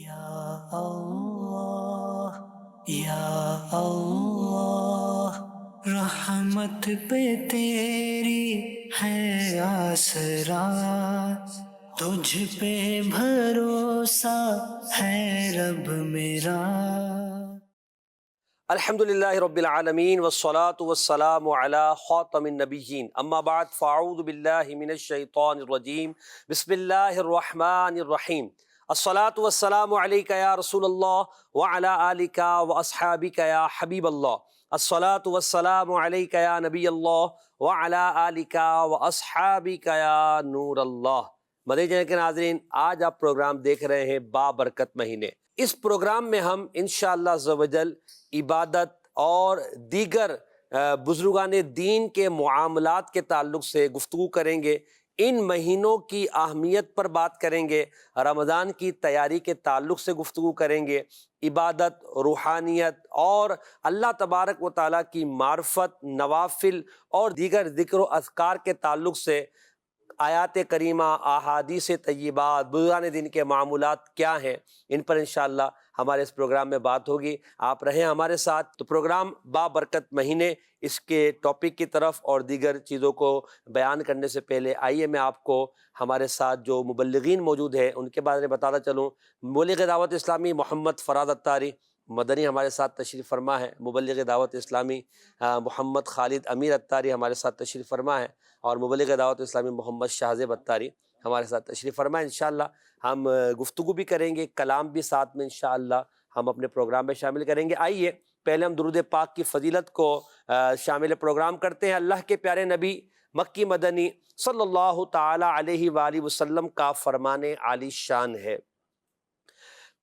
یا اللہ یا اللہ، رحمت پہ تیری ہے آسرا، تجھ پہ بھروسہ ہے رب میرا۔ الحمدللہ رب العالمین والصلاة والسلام علی خاتم النبیین، اما بعد فاعوذ باللہ من الشیطان الرجیم، بسم اللہ الرحمن الرحیم۔ الصلاة والسلام علیک یا رسول اللہ وعلی آلک واصحابک یا حبیب اللہ۔ الصلاة والسلام علیک یا نبی اللہ وعلی آلک واصحابک یا نور اللہ۔ مدنی چینل کے ناظرین، آج آپ پروگرام دیکھ رہے ہیں بابرکت مہینے۔ اس پروگرام میں ہم انشاءاللہ عز و جل عبادت اور دیگر بزرگان دین کے معاملات کے تعلق سے گفتگو کریں گے، ان مہینوں کی اہمیت پر بات کریں گے، رمضان کی تیاری کے تعلق سے گفتگو کریں گے، عبادت، روحانیت اور اللہ تبارک و تعالیٰ کی معرفت، نوافل اور دیگر ذکر و اذکار کے تعلق سے آیات کریمہ، احادیث طیبات، بزرگان دین کے معمولات کیا ہیں، ان پر انشاءاللہ ہمارے اس پروگرام میں بات ہوگی۔ آپ رہیں ہمارے ساتھ۔ تو پروگرام بابرکت مہینے، اس کے ٹاپک کی طرف اور دیگر چیزوں کو بیان کرنے سے پہلے آئیے میں آپ کو ہمارے ساتھ جو مبلغین موجود ہیں ان کے بارے میں بتاتا چلوں۔ مبلغ دعوت اسلامی محمد فراز اتاری مدنی ہمارے ساتھ تشریف فرما ہے، مبلغ دعوت اسلامی محمد خالد امیر اتاری ہمارے ساتھ تشریف فرما ہے، اور مبلغ دعوت اسلامی محمد شاہزیب اتاری ہمارے ساتھ تشریف فرما ہے۔ انشاءاللہ ہم گفتگو بھی کریں گے، کلام بھی ساتھ میں انشاءاللہ ہم اپنے پروگرام میں شامل کریں گے۔ آئیے پہلے ہم درود پاک کی فضیلت کو شامل پروگرام کرتے ہیں۔ اللہ کے پیارے نبی مکی مدنی صلی اللہ تعالی علیہ وآلہ وسلم کا فرمان عالی شان ہے،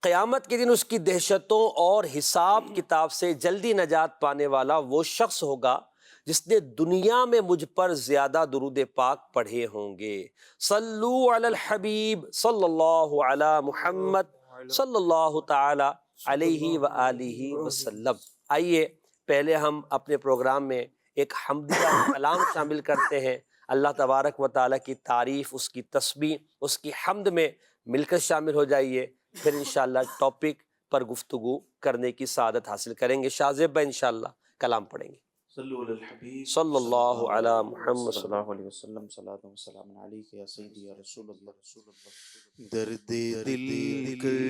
قیامت کے دن اس کی دہشتوں اور حساب کتاب سے جلدی نجات پانے والا وہ شخص ہوگا جس نے دنیا میں مجھ پر زیادہ درود پاک پڑھے ہوں گے۔ صلو علی الحبیب صلی اللہ علی محمد صلی اللہ تعالی علیہ وآلہ وسلم۔ آئیے پہلے ہم اپنے پروگرام میں ایک حمدیہ کلام شامل کرتے ہیں، اللہ تبارک و تعالیٰ کی تعریف، اس کی تسبیح، اس کی حمد میں مل کر شامل ہو جائیے، پھر انشاءاللہ ٹاپک پر گفتگو کرنے کی سعادت حاصل کریں گے۔ شاہزیب بھائی انشاءاللہ کلام پڑھیں گے۔ صلی اللہ علی محمد صلی اللہ علیہ وسلم۔ صلاۃ و سلام علیک یا سیدی یا رسول اللہ۔ درد دل کر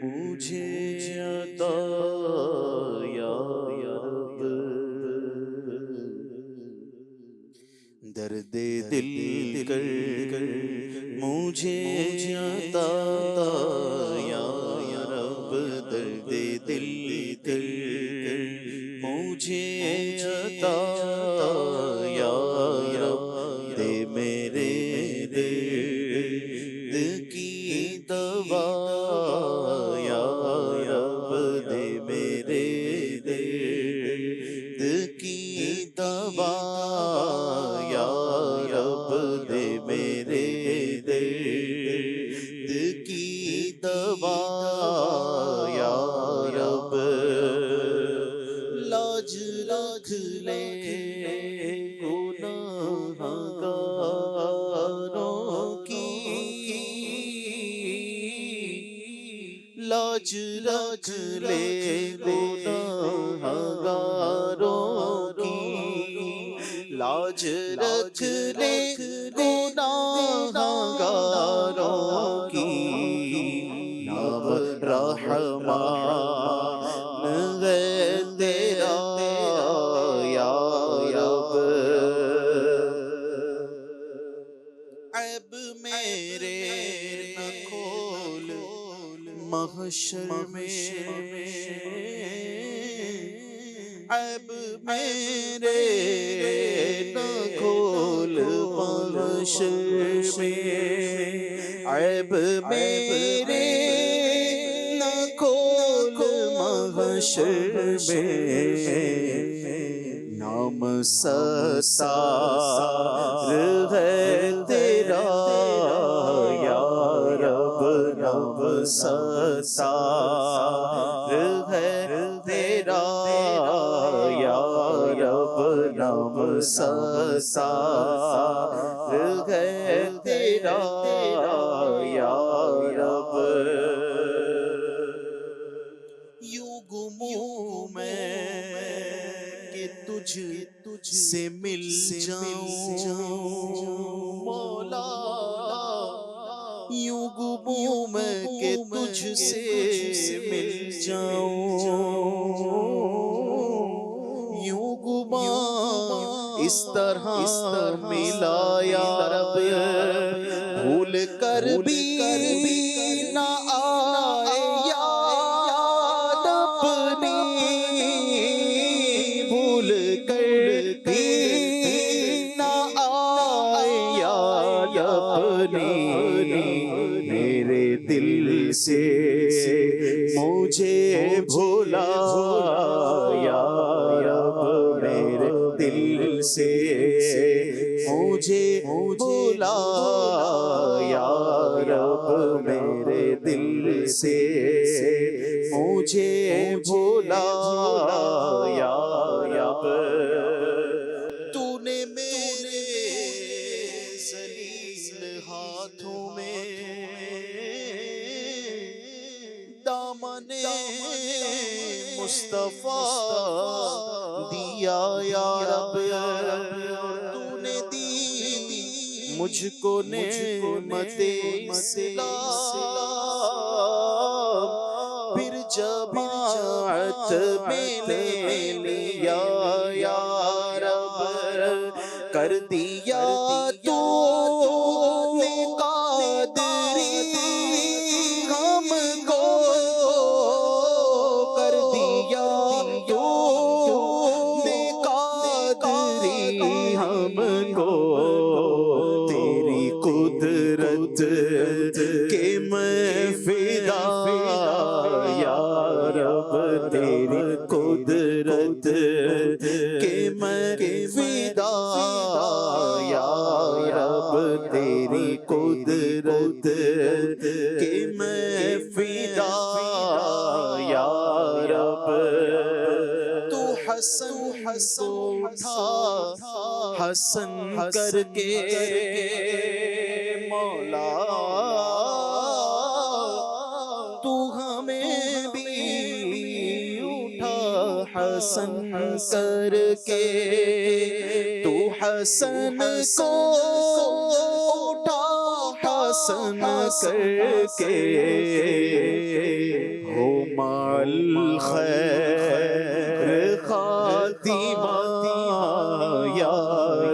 مجھے عطا یا رب، درد دل کر مجھے عطا یا رب، درد دل کر مجھے عطا یا رب، دے میرے درد کی دوا یا رب، دے میرے درد کی دوا یا رب، دے میرے درد کی دوا یا رب، لاج رکھ لے گناہگاروں کی، لاج رکھ لے گناہگاروں کی، لاج رکھ لے گناہگاروں کی، نام رحمان ہے تیرا یا رب، عیب میرے نہ کھول محشر میں، عیب میرے نہ کھول محشر میں، عیب میرے نہ کھول محشر میں، نام ستار ہے تیرا یا رب، نام ستار ہے تیرا یا رب، نام ستار ہے تیرا یا رب، سے مل جاؤں مولا، یوں گموں میں کہ تجھ سے مل جاؤں، یوں گماں اس طرح ملا یا رب، بھول کر بھی نہ آئے یاد اپنی، بھول کر بھی نہ آئے یاد اپنی، میرے دل سے مجھے بھولا یا رب، میرے دل سے مجھے بھولا یا رب، میرے دل سے مجھے بھولا یا رب، تو نے میرے ذلیل ہاتھوں میں دامن مصطفیٰ دیا یا رب، تو نے دی مجھ کو نعمت اسلام، پھر جماعت میں لے لیا یا رب، کر دیا تو نے قادری ہم کو، کر دیا تو نے قادری ہم کو، تیری قدرت کے میں فدا یا رب، تیری قدرت کے میں فدا یا رب، تیری قدرت کے میں فدا یا رب، تو حسن کو اٹھا حسن کر کے مولا، تو ہمیں بھی اٹھا حسن کر کے، تو حسن کو اٹھا حسن کر کے، ہو مع الخیر خاتمہ یا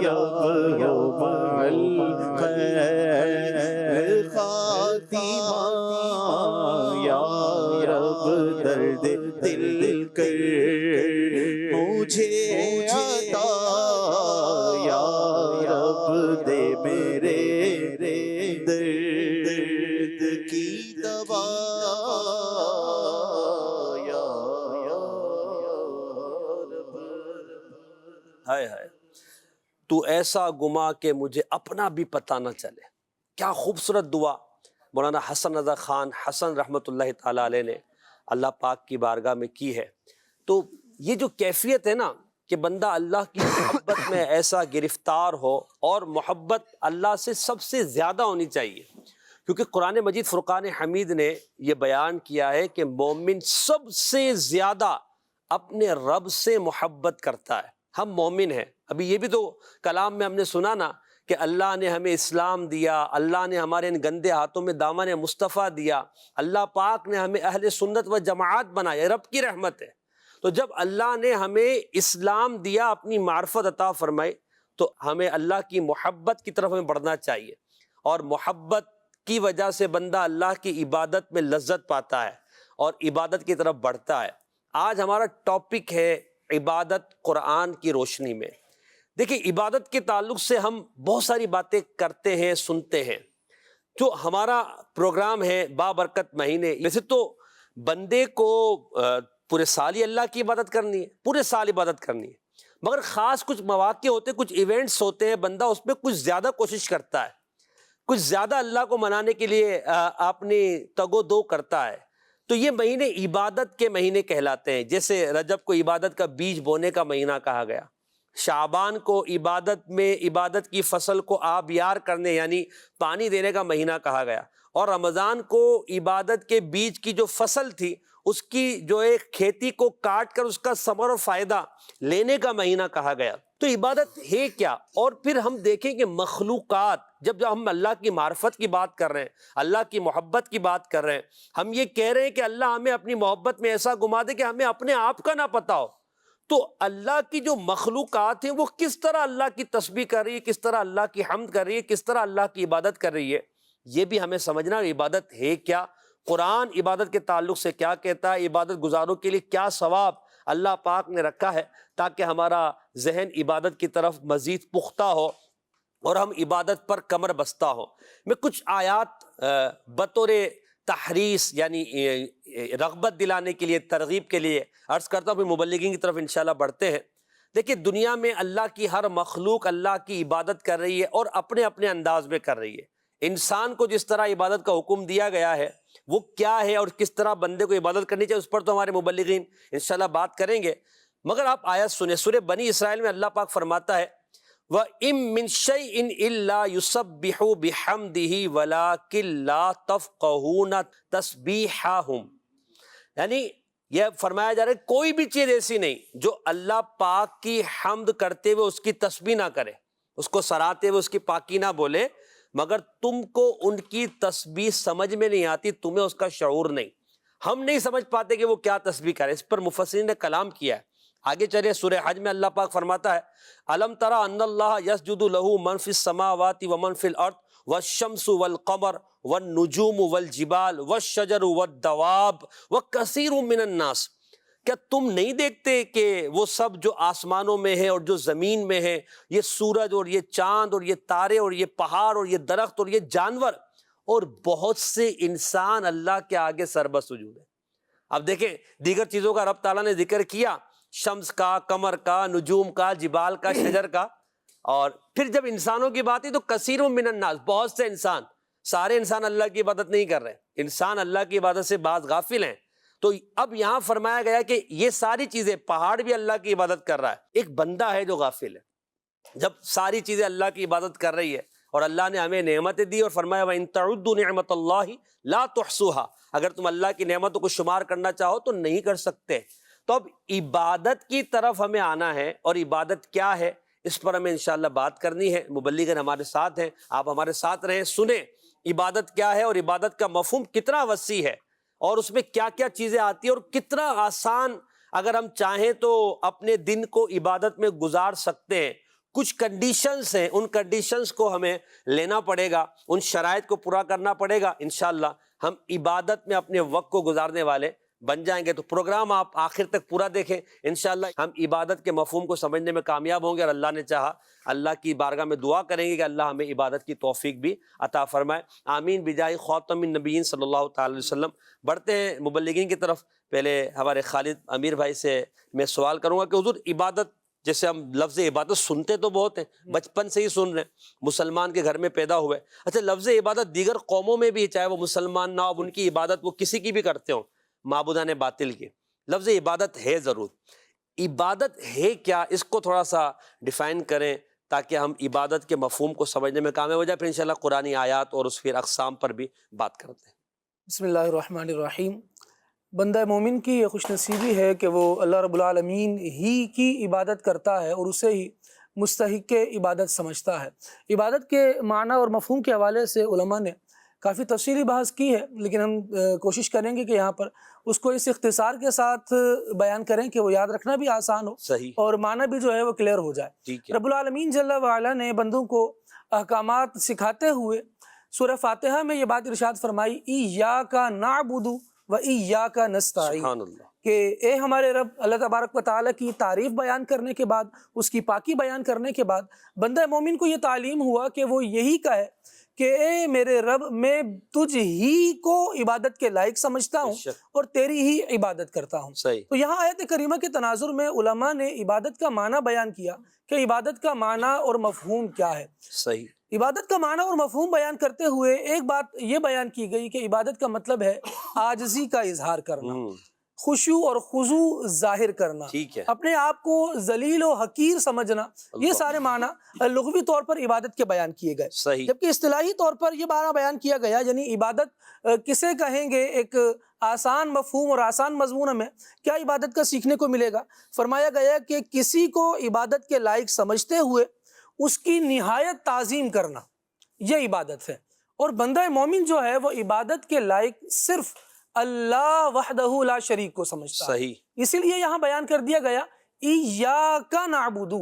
رب، ہو مع الخیر خاتمہ یا رب، درد دل کر مجھے عطا یا رب، دے میرے درد کی دوا یا رب۔ ہائے ہائے، تو ایسا گما کہ مجھے اپنا بھی پتہ نہ چلے۔ کیا خوبصورت دعا مولانا حسن رضا خان حسن رحمۃ اللہ تعالیٰ علیہ نے اللہ پاک کی بارگاہ میں کی ہے۔ تو یہ جو کیفیت ہے نا کہ بندہ اللہ کی محبت میں ایسا گرفتار ہو، اور محبت اللہ سے سب سے زیادہ ہونی چاہیے، کیونکہ قرآن مجید فرقان حمید نے یہ بیان کیا ہے کہ مومن سب سے زیادہ اپنے رب سے محبت کرتا ہے۔ ہم مومن ہیں، ابھی یہ بھی تو کلام میں ہم نے سنا نا کہ اللہ نے ہمیں اسلام دیا، اللہ نے ہمارے ان گندے ہاتھوں میں دامن مصطفیٰ دیا، اللہ پاک نے ہمیں اہل سنت و جماعت بنایا، رب کی رحمت ہے۔ تو جب اللہ نے ہمیں اسلام دیا، اپنی معرفت عطا فرمائی، تو ہمیں اللہ کی محبت کی طرف ہمیں بڑھنا چاہیے، اور محبت کی وجہ سے بندہ اللہ کی عبادت میں لذت پاتا ہے اور عبادت کی طرف بڑھتا ہے۔ آج ہمارا ٹاپک ہے عبادت قرآن کی روشنی میں۔ دیکھیں، عبادت کے تعلق سے ہم بہت ساری باتیں کرتے ہیں، سنتے ہیں۔ جو ہمارا پروگرام ہے بابرکت مہینے، ویسے تو بندے کو پورے سال ہی اللہ کی عبادت کرنی ہے، پورے سال عبادت کرنی ہے، مگر خاص کچھ مواقع ہوتے ہیں، کچھ ایونٹس ہوتے ہیں، بندہ اس میں کچھ زیادہ کوشش کرتا ہے، کچھ زیادہ اللہ کو منانے کے لیے اپنی تگ و دو کرتا ہے۔ تو یہ مہینے عبادت کے مہینے کہلاتے ہیں۔ جیسے رجب کو عبادت کا بیج بونے کا مہینہ کہا گیا، شعبان کو عبادت میں عبادت کی فصل کو آبیار کرنے یعنی پانی دینے کا مہینہ کہا گیا، اور رمضان کو عبادت کے بیج کی جو فصل تھی اس کی جو ایک کھیتی کو کاٹ کر اس کا ثمر و فائدہ لینے کا مہینہ کہا گیا۔ تو عبادت ہے کیا؟ اور پھر ہم دیکھیں کہ مخلوقات، جب ہم اللہ کی معرفت کی بات کر رہے ہیں، اللہ کی محبت کی بات کر رہے ہیں، ہم یہ کہہ رہے ہیں کہ اللہ ہمیں اپنی محبت میں ایسا گما دے کہ ہمیں اپنے آپ کا نہ پتا ہو، تو اللہ کی جو مخلوقات ہیں وہ کس طرح اللہ کی تسبیح کر رہی ہے، کس طرح اللہ کی حمد کر رہی ہے، کس طرح اللہ کی عبادت کر رہی ہے، یہ بھی ہمیں سمجھنا ہے عبادت ہے کیا، قرآن عبادت کے تعلق سے کیا کہتا ہے، عبادت گزاروں کے لیے کیا ثواب اللہ پاک نے رکھا ہے، تاکہ ہمارا ذہن عبادت کی طرف مزید پختہ ہو اور ہم عبادت پر کمر بستہ ہو۔ میں کچھ آیات بطور تحریص یعنی رغبت دلانے کے لیے، ترغیب کے لیے عرض کرتا ہوں، پھر مبلغین کی طرف انشاءاللہ بڑھتے ہیں۔ دیکھیں دنیا میں اللہ کی ہر مخلوق اللہ کی عبادت کر رہی ہے اور اپنے اپنے انداز میں کر رہی ہے۔ انسان کو جس طرح عبادت کا حکم دیا گیا ہے وہ کیا ہے اور کس طرح بندے کو عبادت کرنی چاہیے، اس پر تو ہمارے مبلغین انشاءاللہ بات کریں گے، مگر آپ آیت سنیں۔ سورہ بنی اسرائیل میں اللہ پاک فرماتا ہے وَإِن مِّن شَيْءٍ إِلَّا يُسَبِّحُ بِحَمْدِهِ وَلَٰكِن لَّا تَفْقَهُونَ تَسْبِيحَهُمْ، یعنی یہ فرمایا جا رہا ہے کوئی بھی چیز ایسی نہیں جو اللہ پاک کی حمد کرتے ہوئے اس کی تسبیح نہ کرے، اس کو سراہتے ہوئے اس کی پاکی نہ بولے، مگر تم کو ان کی تسبیح سمجھ میں نہیں آتی، تمہیں اس کا شعور نہیں، ہم نہیں سمجھ پاتے کہ وہ کیا تسبیح کرے۔ اس پر مفسرین نے کلام کیا ہے۔ آگے چلے سورہ حج میں اللہ پاک فرماتا ہے الم تری ان اللہ یسجد لہ من فی السماوات ومن فی الارض والشمس والقمر والنجوم والجبال والشجر والدواب وکثیر من الناس، کیا تم نہیں دیکھتے کہ وہ سب جو آسمانوں میں ہے اور جو زمین میں ہے، یہ سورج اور یہ چاند اور یہ تارے اور یہ پہاڑ اور یہ درخت اور یہ جانور اور بہت سے انسان اللہ کے آگے سربہ سجود ہے۔ اب دیکھیں دیگر چیزوں کا رب تعالیٰ نے ذکر کیا، شمس کا، قمر کا، نجوم کا، جبال کا، شجر کا، اور پھر جب انسانوں کی بات ہے تو کثیر من الناس، بہت سے انسان، سارے انسان اللہ کی عبادت نہیں کر رہے، انسان اللہ کی عبادت سے بعض غافل ہیں۔ تو اب یہاں فرمایا گیا کہ یہ ساری چیزیں، پہاڑ بھی اللہ کی عبادت کر رہا ہے، ایک بندہ ہے جو غافل ہے۔ جب ساری چیزیں اللہ کی عبادت کر رہی ہے اور اللہ نے ہمیں نعمتیں دی اور فرمایا وَإِن تَعُدُّوا نِعْمَتَ اللَّهِ لَا تُحْصُوهَا، اگر تم اللہ کی نعمتوں کو شمار کرنا چاہو تو نہیں کر سکتے۔ تو اب عبادت کی طرف ہمیں آنا ہے، اور عبادت کیا ہے اس پر ہمیں انشاءاللہ بات کرنی ہے۔ مبلغین ہمارے ساتھ ہیں، آپ ہمارے ساتھ رہیں، سنیں عبادت کیا ہے اور عبادت کا مفہوم کتنا وسیع ہے اور اس میں کیا کیا چیزیں آتی ہیں اور کتنا آسان اگر ہم چاہیں تو اپنے دن کو عبادت میں گزار سکتے ہیں۔ کچھ کنڈیشنز ہیں، ان کنڈیشنز کو ہمیں لینا پڑے گا، ان شرائط کو پورا کرنا پڑے گا، انشاءاللہ ہم عبادت میں اپنے وقت کو گزارنے والے بن جائیں گے۔ تو پروگرام آپ آخر تک پورا دیکھیں، انشاءاللہ ہم عبادت کے مفہوم کو سمجھنے میں کامیاب ہوں گے، اور اللہ نے چاہا اللہ کی بارگاہ میں دعا کریں گے کہ اللہ ہمیں عبادت کی توفیق بھی عطا فرمائے، آمین بجائے خاتم النبیین صلی اللہ تعالی علیہ وسلم۔ بڑھتے ہیں مبلغین کی طرف۔ پہلے ہمارے خالد امیر بھائی سے میں سوال کروں گا کہ حضور عبادت، جیسے ہم لفظ عبادت سنتے تو بہت ہیں، بچپن سے ہی سن رہے ہیں، مسلمان کے گھر میں پیدا ہوئے، اچھا لفظ عبادت دیگر قوموں میں بھی، چاہے وہ مسلمان نہ ہو، ان کی عبادت وہ کسی کی بھی کرتے ہوں، معبودان باطل کی، لفظ عبادت ہے ضرور، عبادت ہے کیا، اس کو تھوڑا سا ڈیفائن کریں تاکہ ہم عبادت کے مفہوم کو سمجھنے میں کامیاب ہو جائے، پھر انشاءاللہ قرآنی آیات اور اس پھر اقسام پر بھی بات کرتے ہیں۔ بسم اللہ الرحمن الرحیم۔ بندہ مومن کی یہ خوش نصیبی ہے کہ وہ اللہ رب العالمین ہی کی عبادت کرتا ہے اور اسے ہی مستحق عبادت سمجھتا ہے۔ عبادت کے معنی اور مفہوم کے حوالے سے علماء نے کافی تفصیلی بحث کی ہے، لیکن ہم کوشش کریں گے کہ یہاں پر اس کو اس اختصار کے ساتھ بیان کریں کہ وہ یاد رکھنا بھی آسان ہو، صحیح، اور معنی بھی جو ہے وہ کلیئر ہو جائے۔ ٹھیک ہے۔ رب العالمین جل وعلا نے بندوں کو احکامات سکھاتے ہوئے سورہ فاتحہ میں یہ بات ارشاد فرمائی ایاک نعبد و ایاک نستعین، سبحان اللہ، کہ اے ہمارے رب، اللہ تبارک و تعالیٰ کی تعریف بیان کرنے کے بعد، اس کی پاکی بیان کرنے کے بعد بندہ مومن کو یہ تعلیم ہوا کہ وہ یہی کہے کہ اے میرے رب، میں تجھ ہی کو عبادت کے لائق سمجھتا ہوں اور تیری ہی عبادت کرتا ہوں۔ صحیح، تو یہاں آیت کریمہ کے تناظر میں علماء نے عبادت کا معنی بیان کیا کہ عبادت کا معنی اور مفہوم کیا ہے۔ صحیح، عبادت کا معنی اور مفہوم بیان کرتے ہوئے ایک بات یہ بیان کی گئی کہ عبادت کا مطلب ہے عاجزی کا اظہار کرنا، خشوع اور خضوع ظاہر کرنا، ٹھیک ہے، اپنے آپ کو ذلیل و حقیر سمجھنا، یہ سارے معنی لغوی طور پر عبادت کے بیان کیے گئے۔ صحیح، جبکہ اصطلاحی طور پر یہ معنی بیان کیا گیا، یعنی عبادت کسے کہیں گے، ایک آسان مفہوم اور آسان مضمون ہمیں کیا عبادت کا سیکھنے کو ملے گا؟ فرمایا گیا کہ کسی کو عبادت کے لائق سمجھتے ہوئے اس کی نہایت تعظیم کرنا یہ عبادت ہے، اور بندہ مومن جو ہے وہ عبادت کے لائق صرف اللہ وحدہ لا شریک کو سمجھتا ہے۔ صحیح، اسی لیے یہاں بیان کر دیا گیا ایاک نعبد،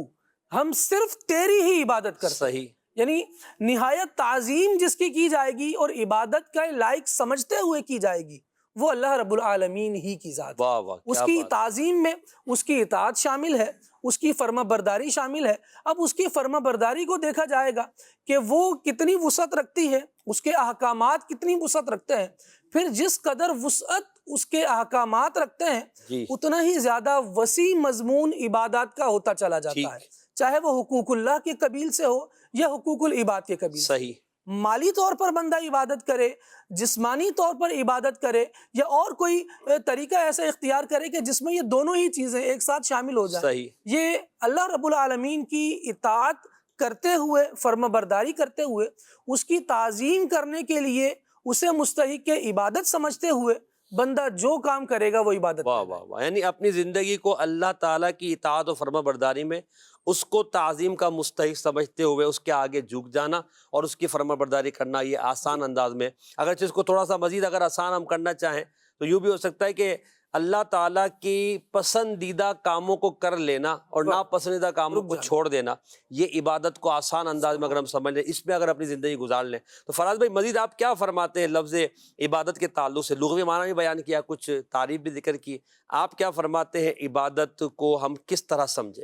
ہم صرف تیری ہی عبادت کرتے ہیں، صحیح، یعنی نہایت تعظیم جس کی جائے گی اور عبادت کا لائق سمجھتے ہوئے کی جائے گی وہ اللہ رب العالمین ہی کی ذات ہے۔ واہ واہ، اس کیا کی بات، تعظیم میں اس کی اطاعت شامل ہے، اس کی فرما برداری شامل ہے۔ اب اس کی فرما برداری کو دیکھا جائے گا کہ وہ کتنی وسعت رکھتی ہے، اس کے احکامات کتنی وسعت رکھتے ہیں، پھر جس قدر وسعت اس کے احکامات رکھتے ہیں جی، اتنا ہی زیادہ وسیع مضمون عبادات کا ہوتا چلا جاتا ٹھیک، ہے، چاہے وہ حقوق اللہ کے قبیل سے ہو یا حقوق العباد کے قبیل سے۔ صحیح، مالی طور پر بندہ عبادت کرے، جسمانی طور پر عبادت کرے، یا اور کوئی طریقہ ایسا اختیار کرے کہ جس میں یہ دونوں ہی چیزیں ایک ساتھ شامل ہو جائیں، صحیح، یہ اللہ رب العالمین کی اطاعت کرتے ہوئے، فرما برداری کرتے ہوئے، اس کی تعظیم کرنے کے لیے اسے مستحق عبادت سمجھتے ہوئے بندہ جو کام کرے گا وہ عبادت واہ کرے گا۔ واہ واہ، یعنی اپنی زندگی کو اللہ تعالیٰ کی اطاعت و فرما برداری میں اس کو تعظیم کا مستحق سمجھتے ہوئے اس کے آگے جھک جانا اور اس کی فرما برداری کرنا، یہ آسان انداز میں، اگرچہ اس کو تھوڑا سا مزید اگر آسان ہم کرنا چاہیں تو یوں بھی ہو سکتا ہے کہ اللہ تعالیٰ کی پسندیدہ کاموں کو کر لینا اور ناپسندیدہ کاموں کو چھوڑ دینا، یہ عبادت کو آسان انداز میں اگر ہم سمجھ لیں، اس میں اگر اپنی زندگی گزار لیں تو فراز بھائی مزید آپ کیا فرماتے ہیں لفظ عبادت کے تعلق سے؟ لغوی معنی بھی بیان کیا، کچھ تعریف بھی ذکر کی، آپ کیا فرماتے ہیں عبادت کو ہم کس طرح سمجھیں؟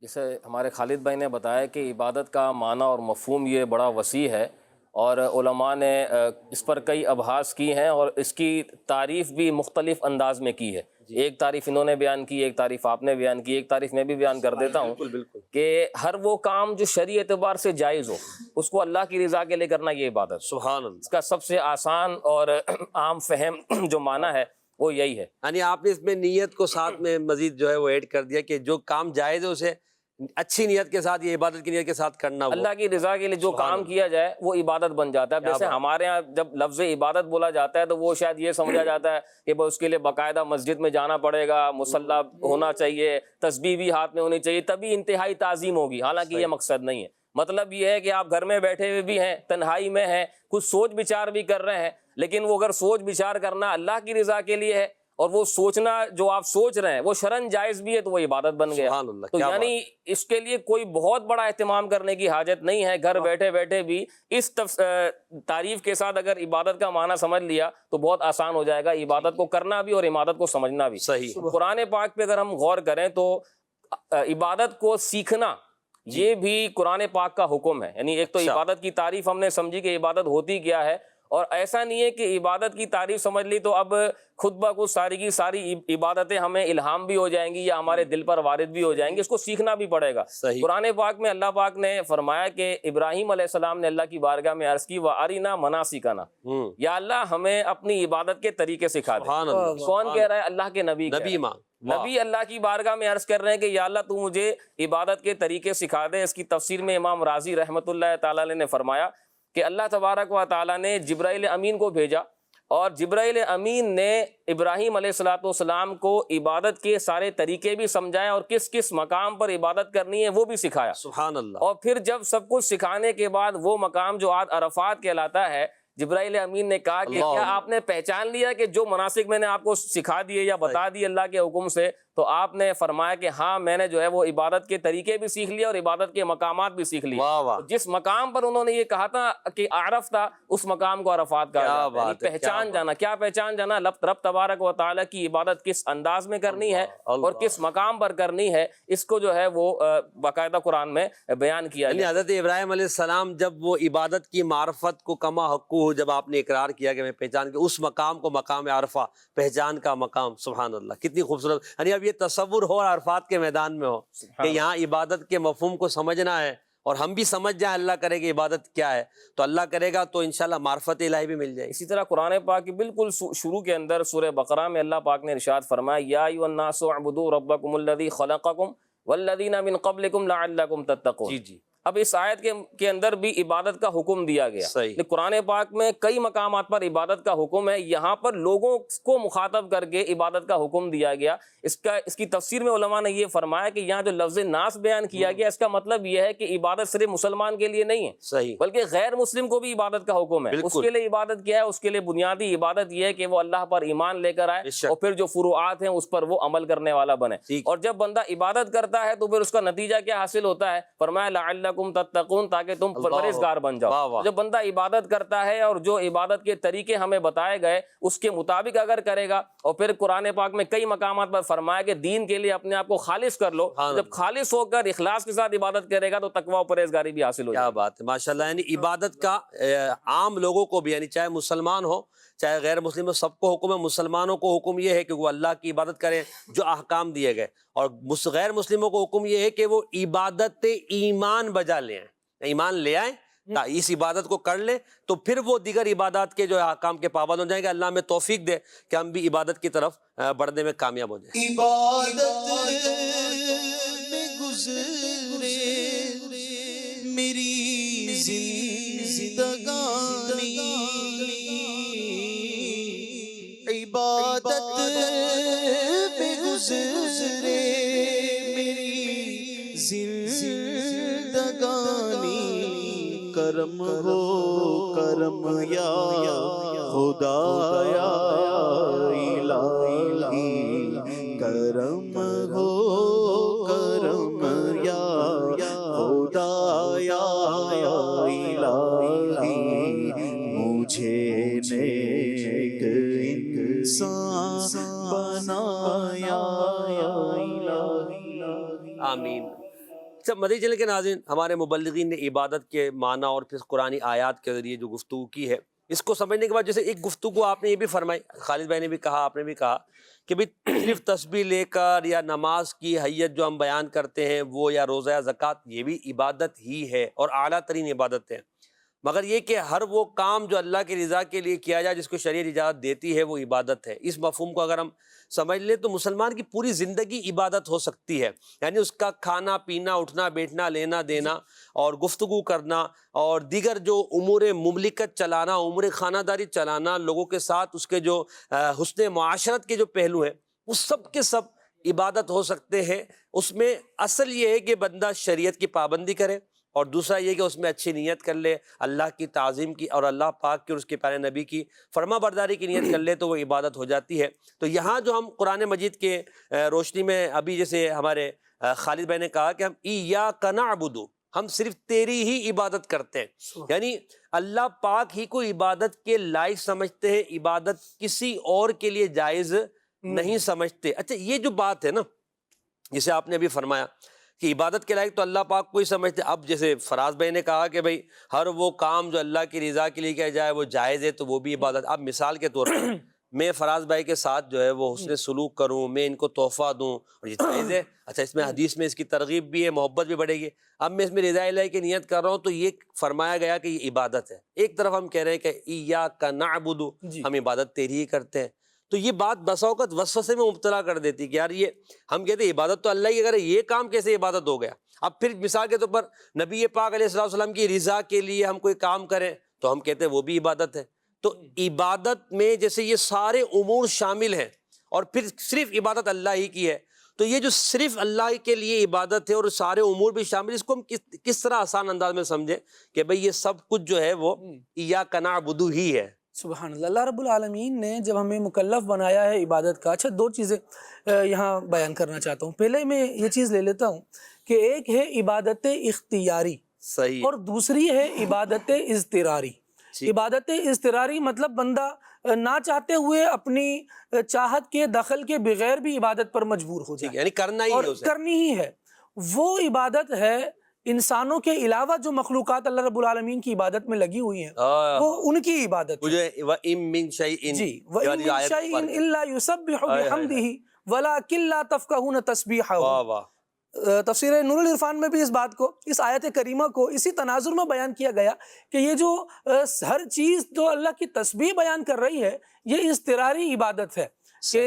جیسے ہمارے خالد بھائی نے بتایا کہ عبادت کا معنی اور مفہوم یہ بڑا وسیع ہے، اور علماء نے اس پر کئی ابحاث کی ہیں اور اس کی تعریف بھی مختلف انداز میں کی ہے۔ ایک تعریف انہوں نے بیان کی، ایک تعریف آپ نے بیان کی، ایک تعریف میں بھی بیان کر دیتا ہوں کہ ہر وہ کام جو شرعی اعتبار سے جائز ہو اس کو اللہ کی رضا کے لیے کرنا، یہ عبادت۔ سبحان اللہ، اس کا سب سے آسان اور عام فہم جو معنی ہے وہ یہی ہے۔ یعنی آپ نے اس میں نیت کو ساتھ میں مزید جو ہے وہ ایڈ کر دیا کہ جو کام جائز ہے اسے اچھی نیت کے ساتھ، یہ عبادت کی نیت کے ساتھ کرنا، وہ اللہ کی رضا کے لیے جو کام کیا جائے وہ عبادت بن جاتا ہے۔ جیسے ہمارے ہاں جب لفظ عبادت بولا جاتا ہے تو وہ شاید یہ سمجھا جاتا ہے کہ اس کے لیے باقاعدہ مسجد میں جانا پڑے گا، مصلی ہونا چاہیے، تسبیح بھی ہاتھ میں ہونی چاہیے، تبھی انتہائی تعظیم ہوگی، حالانکہ یہ مقصد نہیں ہے۔ مطلب یہ ہے کہ آپ گھر میں بیٹھے ہوئے بھی ہیں، تنہائی میں ہیں، کچھ سوچ بچار بھی کر رہے ہیں، لیکن وہ اگر سوچ بچار کرنا اللہ کی رضا کے لیے ہے اور وہ سوچنا جو آپ سوچ رہے ہیں وہ شرعاً جائز بھی ہے تو وہ عبادت بن گیا۔ سبحان اللہ، تو کیا یعنی اس کے لیے کوئی بہت بڑا اہتمام کرنے کی حاجت نہیں ہے، گھر بیٹھے بیٹھے بھی اس تعریف کے ساتھ اگر عبادت کا معنی سمجھ لیا تو بہت آسان ہو جائے گا عبادت کو کرنا بھی اور عبادت کو سمجھنا بھی۔ صحیح، قرآن پاک پہ اگر ہم غور کریں تو عبادت کو سیکھنا یہ بھی قرآن پاک کا حکم ہے۔ یعنی ایک تو عبادت کی تعریف ہم نے سمجھی کہ عبادت ہوتی کیا ہے، اور ایسا نہیں ہے کہ عبادت کی تعریف سمجھ لی تو اب خود بخود ساری کی ساری عبادتیں ہمیں الہام بھی ہو جائیں گی یا ہمارے دل پر وارد بھی ہو جائیں گی، اس کو سیکھنا بھی پڑے گا۔ قرآن پاک میں اللہ پاک نے فرمایا کہ ابراہیم علیہ السلام نے اللہ کی بارگاہ میں عرض کی وَأَرِنَا مَنَاسِكَنَا، یا اللہ ہمیں اپنی عبادت کے طریقے سکھا دے۔ کون کہہ رہا ہے؟ اللہ کے نبی نبی اللہ کی بارگاہ میں عرض کر رہے ہیں کہ یا اللہ تو مجھے عبادت کے طریقے سکھا دے۔ اس کی تفسیر میں امام رازی رحمۃ اللہ تعالی علیہ نے فرمایا کہ اللہ تبارک و تعالیٰ نے جبرائیل امین کو بھیجا اور جبرائیل امین نے ابراہیم علیہ السلام کو عبادت کے سارے طریقے بھی سمجھائے اور کس کس مقام پر عبادت کرنی ہے وہ بھی سکھایا۔ سبحان اللہ۔ اور پھر جب سب کچھ سکھانے کے بعد وہ مقام جو آج عرفات کہلاتا ہے، جبرائیل امین نے کہا کہ کیا آپ نے پہچان لیا کہ جو مناسک میں نے آپ کو سکھا دیے یا بتا دیے اللہ کے حکم سے؟ تو آپ نے فرمایا کہ ہاں میں نے جو ہے وہ عبادت کے طریقے بھی سیکھ لیے اور عبادت کے مقامات بھی سیکھ لیے۔ جس مقام پر انہوں نے یہ کہا تھا کہ عرف تھا، اس مقام کو عرفات کہا جاتا ہے۔ پہچان جانا، کیا پہچان جانا؟ رب تبارک و تعالیٰ کی عبادت کس انداز میں کرنی ہے اور کس مقام پر کرنی ہے، اس کو جو ہے وہ باقاعدہ قرآن میں بیان کیا یعنی حضرت ابراہیم علیہ السلام جب وہ عبادت کی معرفت کو کما حقوق، جب آپ نے اقرار کیا کہ میں پہچان کے اس مقام کو مقام عرفہ، پہچان کا مقام، سبحان اللہ، کتنی خوبصورت۔ یعنی اب یہ تصور ہو عرفات کے میدان میں ہو کہ یہاں عبادت کے مفہوم کو سمجھنا ہے اور ہم بھی سمجھ جائیں اللہ کرے کہ عبادت کیا ہے، تو اللہ کرے گا تو انشاءاللہ معرفت الہی بھی مل جائے گی۔ اسی طرح قرآن پاک کے بالکل شروع کے اندر سورہ بقرہ میں اللہ پاک نے ارشاد فرمایا یا ایھا الناس اعبدوا ربکم الذی خلقکم والذین من قبلکم لعلکم تتقون۔ جی جی، اب اس آیت کے اندر بھی عبادت کا حکم دیا گیا. صحیح. قرآن پاک میں کئی مقامات پر عبادت کا حکم ہے. یہاں پر لوگوں کو مخاطب کر کے عبادت کا حکم دیا گیا. اس کی تفسیر میں علماء نے یہ فرمایا کہ یہاں جو لفظ ناس بیان کیا گیا اس کا مطلب یہ ہے کہ عبادت صرف مسلمان کے لیے نہیں ہے, صحیح, بلکہ غیر مسلم کو بھی عبادت کا حکم ہے. اس کے لیے عبادت کیا ہے؟ اس کے لیے بنیادی عبادت یہ ہے کہ وہ اللہ پر ایمان لے کر آئے اور پھر جو فروعات ہیں اس پر وہ عمل کرنے والا بنے. اور جب بندہ عبادت کرتا ہے تو پھر اس کا نتیجہ کیا حاصل ہوتا ہے؟ فرمایا لعلکم تتقون, تاکہ تم پرہیزگار بن جاؤ. جب بندہ عبادت کرتا ہے اور جو عبادت کے طریقے ہمیں بتائے گئے اس کے مطابق اگر کرے گا, اور پھر قرآن پاک میں کئی مقامات پر فرمایا کہ دین کے لیے اپنے آپ کو خالص کر لو, جب خالص ہو کر اخلاص کے ساتھ عبادت کرے گا تو تقویٰ و پرہیزگاری بھی حاصل ہو جائے. کیا بات ہے, ماشاءاللہ. یعنی عبادت کا عام لوگوں کو بھی, یعنی چاہے مسلمان ہو چاہے غیر مسلم ہو, سب کو حکم ہے. مسلمانوں کو حکم یہ ہے کہ وہ اللہ کی عبادت کریں جو احکام دیے گئے, اور غیر مسلموں کو حکم یہ ہے کہ وہ عبادت ایمان بجا لے آئیں, ایمان لے آئیں, اس عبادت کو کر لیں تو پھر وہ دیگر عبادات کے جو احکام کے پابند ہو جائیں گے. اللہ ہمیں توفیق دے کہ ہم بھی عبادت کی طرف بڑھنے میں کامیاب ہو جائیں. عبادت میں گزرے میری زندگانی, عبادت میں گزرے میری زندگانی, کرم ہو کرم یا خدایا الہی, کرم ہو کرم یا خدایا الہی, مجھے نیک انسان بنایا الہی. آمین. سب مدنی چینل کے ناظرین, ہمارے مبلغین نے عبادت کے معنی اور پھر قرآنی آیات کے ذریعے جو گفتگو کی ہے, اس کو سمجھنے کے بعد جیسے ایک گفتگو آپ نے یہ بھی فرمائی, خالد بھائی نے بھی کہا, آپ نے بھی کہا کہ بھی صرف تسبیح لے کر یا نماز کی حیت جو ہم بیان کرتے ہیں وہ, یا روزہ یا زکوٰۃ, یہ بھی عبادت ہی ہے اور اعلیٰ ترین عبادت ہے. مگر یہ کہ ہر وہ کام جو اللہ کی رضا کے لیے کیا جائے جس کو شریعت اجازت دیتی ہے وہ عبادت ہے. اس مفہوم کو اگر ہم سمجھ لیں تو مسلمان کی پوری زندگی عبادت ہو سکتی ہے. یعنی اس کا کھانا پینا, اٹھنا بیٹھنا, لینا دینا اور گفتگو کرنا اور دیگر جو امور مملکت چلانا, امور خانہ داری چلانا, لوگوں کے ساتھ اس کے جو حسن معاشرت کے جو پہلو ہیں وہ سب کے سب عبادت ہو سکتے ہیں. اس میں اصل یہ ہے کہ بندہ شریعت کی پابندی کرے, اور دوسرا یہ کہ اس میں اچھی نیت کر لے, اللہ کی تعظیم کی اور اللہ پاک کی اور اس کے پیارے نبی کی فرما برداری کی نیت کر لے تو وہ عبادت ہو جاتی ہے. تو یہاں جو ہم قرآن مجید کے روشنی میں ابھی جیسے ہمارے خالد بھائی نے کہا کہ ہم ایاک نعبد, ہم صرف تیری ہی عبادت کرتے ہیں, یعنی اللہ پاک ہی کو عبادت کے لائق سمجھتے ہیں, عبادت کسی اور کے لیے جائز نہیں سمجھتے. اچھا یہ جو بات ہے نا, جسے آپ نے ابھی فرمایا کہ عبادت کے لائق تو اللہ پاک کو ہی سمجھتے. اب جیسے فراز بھائی نے کہا کہ بھائی ہر وہ کام جو اللہ کی رضا کے لیے کیا جائے وہ جائز ہے تو وہ بھی عبادت. اب مثال کے طور پر میں فراز بھائی کے ساتھ جو ہے وہ حسن سلوک کروں, میں ان کو تحفہ دوں, اور یہ جائز ہے. اچھا اس میں حدیث میں اس کی ترغیب بھی ہے, محبت بھی بڑھے گی. اب میں اس میں رضا الہی کی نیت کر رہا ہوں تو یہ فرمایا گیا کہ یہ عبادت ہے. ایک طرف ہم کہہ رہے ہیں کہ ایاک نعبد, ہم عبادت تیری ہی کرتے ہیں. تو یہ بات بسا اوقات وسوسے میں مبتلا کر دیتی کہ یار یہ ہم کہتے ہیں عبادت تو اللہ ہی اگر یہ کام کیسے عبادت ہو گیا. اب پھر مثال کے طور پر نبی پاک علیہ الصلوۃ والسلام کی رضا کے لیے ہم کوئی کام کریں تو ہم کہتے ہیں وہ بھی عبادت ہے. تو عبادت میں جیسے یہ سارے امور شامل ہیں اور پھر صرف عبادت اللہ ہی کی ہے, تو یہ جو صرف اللہ کے لیے عبادت ہے اور سارے امور بھی شامل, اس کو ہم کس طرح آسان انداز میں سمجھیں کہ بھئی یہ سب کچھ جو ہے وہ ایاک نعبد ہی ہے. سبحان اللہ. اللہ رب العالمین نے جب ہمیں مکلف بنایا ہے عبادت کا, اچھا دو چیزیں یہاں بیان کرنا چاہتا ہوں. پہلے میں یہ چیز لے لیتا ہوں کہ ایک ہے عبادت اختیاری, صحیح, اور دوسری ہے عبادت اضطراری. عبادت اضطراری مطلب بندہ نہ چاہتے ہوئے اپنی چاہت کے دخل کے بغیر بھی عبادت پر مجبور ہو جائے, یعنی کرنا ہی اور کرنی ہی ہے. وہ عبادت ہے انسانوں کے علاوہ جو مخلوقات اللہ رب العالمین کی عبادت میں لگی ہوئی ہیں وہ ان کی عبادت ہے. وَإِن مِّن شَيْءٍ, جی, وَإِن مِّن شَيْءٍ إِلَّا يُسَبِّحُ بِحَمْدِهِ وَلَٰكِن لَّا تَفْقَهُونَ تَسْبِيحَهُ. تفسیر نور العرفان میں بھی اس بات کو, اس آیت کریمہ کو اسی تناظر میں بیان کیا گیا کہ یہ جو ہر چیز جو اللہ کی تسبیح بیان کر رہی ہے یہ اضطراری عبادت ہے کہ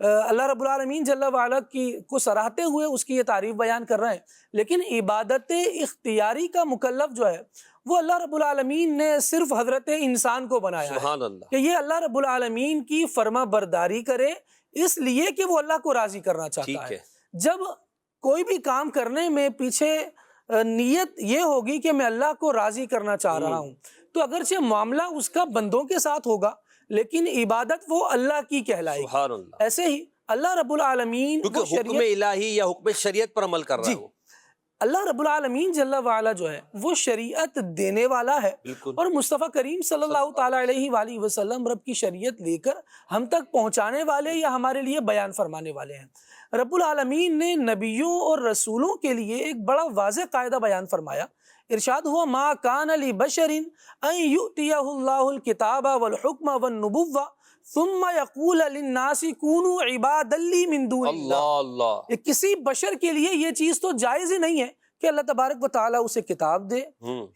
اللہ رب العالمین جل وعلا کی کو سراہتے ہوئے اس کی یہ تعریف بیان کر رہے ہیں، لیکن عبادت اختیاری کا مکلف جو ہے وہ اللہ رب العالمین نے صرف حضرت انسان کو بنایا ہے سبحان اللہ، کہ یہ اللہ رب العالمین کی فرما برداری کرے، اس لیے کہ وہ اللہ کو راضی کرنا چاہتا ٹھیک ہے۔ ہے، جب کوئی بھی کام کرنے میں پیچھے نیت یہ ہوگی کہ میں اللہ کو راضی کرنا چاہ رہا ہوں، تو اگرچہ معاملہ اس کا بندوں کے ساتھ ہوگا لیکن عبادت وہ اللہ کی کہلائے گی۔ سبحان اللہ، ایسے ہی اللہ رب العالمین وہ کیونکہ حکم شریعت، الہی یا حکم شریعت پر عمل کر رہا جی، ہوں، اللہ رب العالمین جل وعلا جو ہے وہ شریعت دینے والا ہے، بالکل، اور مصطفیٰ کریم صلی اللہ تعالیٰ علیہ وآلہ وسلم رب کی شریعت لے کر ہم تک پہنچانے والے یا ہمارے لیے بیان فرمانے والے ہیں۔ رب العالمین نے نبیوں اور رسولوں کے لیے ایک بڑا واضح قاعدہ بیان فرمایا، ارشاد ہوا ما کان لبشر ان یؤتیہ اللہ الکتاب والحکم والنبوہ ثم یقول للناس کونوا عبادا لی من دون اللہ۔ اللہ اللہ، یہ کسی بشر کے لیے یہ چیز تو جائز ہی نہیں ہے کہ اللہ تبارک و تعالیٰ اسے کتاب دے،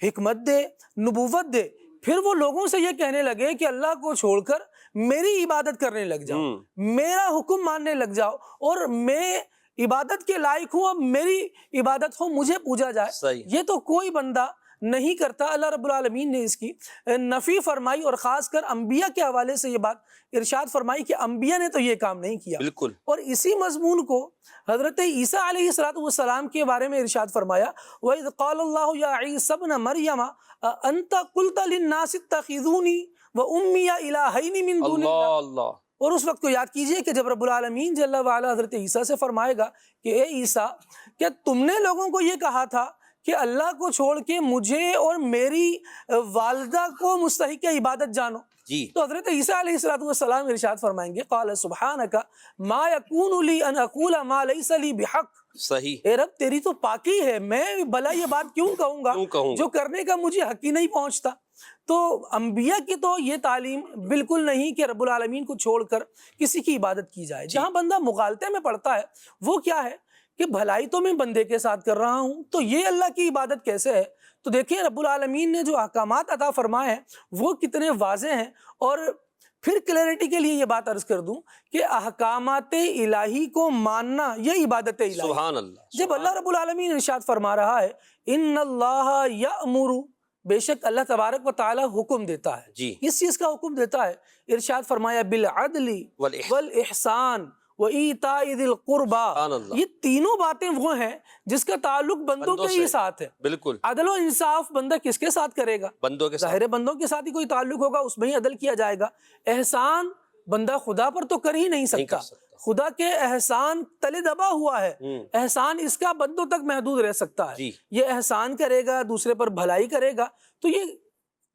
حکمت دے، نبوت دے، پھر وہ لوگوں سے یہ کہنے لگے کہ اللہ کو چھوڑ کر میری عبادت کرنے لگ جاؤ، میرا حکم ماننے لگ جاؤ، اور میں عبادت کے لائق ہوں، اب میری عبادت ہو، مجھے پوجا جائے۔ صحیح، یہ تو کوئی بندہ نہیں کرتا۔ اللہ رب العالمین نے اس کی نفی فرمائی، اور خاص کر انبیاء کے حوالے سے یہ بات ارشاد فرمائی کہ انبیاء نے تو یہ کام نہیں کیا۔ بالکل، اور اسی مضمون کو حضرت عیسیٰ علیہ السلام کے بارے میں ارشاد فرمایا وَإِذْ قَالَ اللَّهُ يَا عِيسَى ابْنَ مَرْيَمَ أَأَنْتَ قُلْتَ لِلنَّاسِ اتَّخِذُونِي وَأُمِّيَ إِلَٰهَيْنِ مِن دُونِ اللہ اللَّهِ۔ اللہ، اور اس وقت کو یاد کیجئے کہ جب رب العالمین جل وعلا حضرت عیسیٰ سے فرمائے گا کہ اے عیسیٰ، کیا تم نے لوگوں کو یہ کہا تھا کہ اللہ کو چھوڑ کے مجھے اور میری والدہ کو مستحق عبادت جانو؟ جی، تو حضرت عیسیٰ علیہ السلام ارشاد فرمائیں گے قال سبحانک ما یکون لی ان اقول ما لیس لی بحق، صحیح، اے رب تیری تو پاکی ہے، میں بھلا یہ بات کیوں کہوں گا کیوں کہوں گا؟ جو کرنے کا مجھے حق ہی نہیں پہنچتا۔ تو انبیاء کی تو یہ تعلیم بالکل نہیں کہ رب العالمین کو چھوڑ کر کسی کی عبادت کی جائے۔ جہاں بندہ مغالطے میں پڑتا ہے وہ کیا ہے کہ بھلائی تو میں بندے کے ساتھ کر رہا ہوں، تو یہ اللہ کی عبادت کیسے ہے؟ تو دیکھیں رب العالمین نے جو احکامات عطا فرمائے ہیں وہ کتنے واضح ہیں۔ اور پھر کلیئرٹی کے لیے یہ بات عرض کر دوں کہ احکامات الہی کو ماننا یہ عبادت الہی ہے۔ سبحان اللہ، جب اللہ رب العالمین ارشاد فرما رہا ہے ان اللہ یأمر، بے شک اللہ تبارک و تعالی حکم دیتا ہے، جی، کس چیز کا حکم دیتا ہے؟ ارشاد فرمایا بالعدل والاحسان وایتاء ذی القربى۔ سبحان اللہ، یہ تینوں باتیں وہ ہیں جس کا تعلق بندوں کے ہی ساتھ ہے۔ بالکل، عدل و انصاف بندہ کس کے ساتھ کرے گا؟ بندوں کے ساتھ، ظاہر ہے بندوں کے ساتھ ہی کوئی تعلق ہوگا، اس میں ہی عدل کیا جائے گا۔ احسان بندہ خدا پر تو کر ہی نہیں سکتا، خدا کے احسان تلے دبا ہوا ہے، احسان اس کا بندوں تک محدود رہ سکتا ہے۔ جی، یہ احسان کرے گا، دوسرے پر بھلائی کرے گا، تو یہ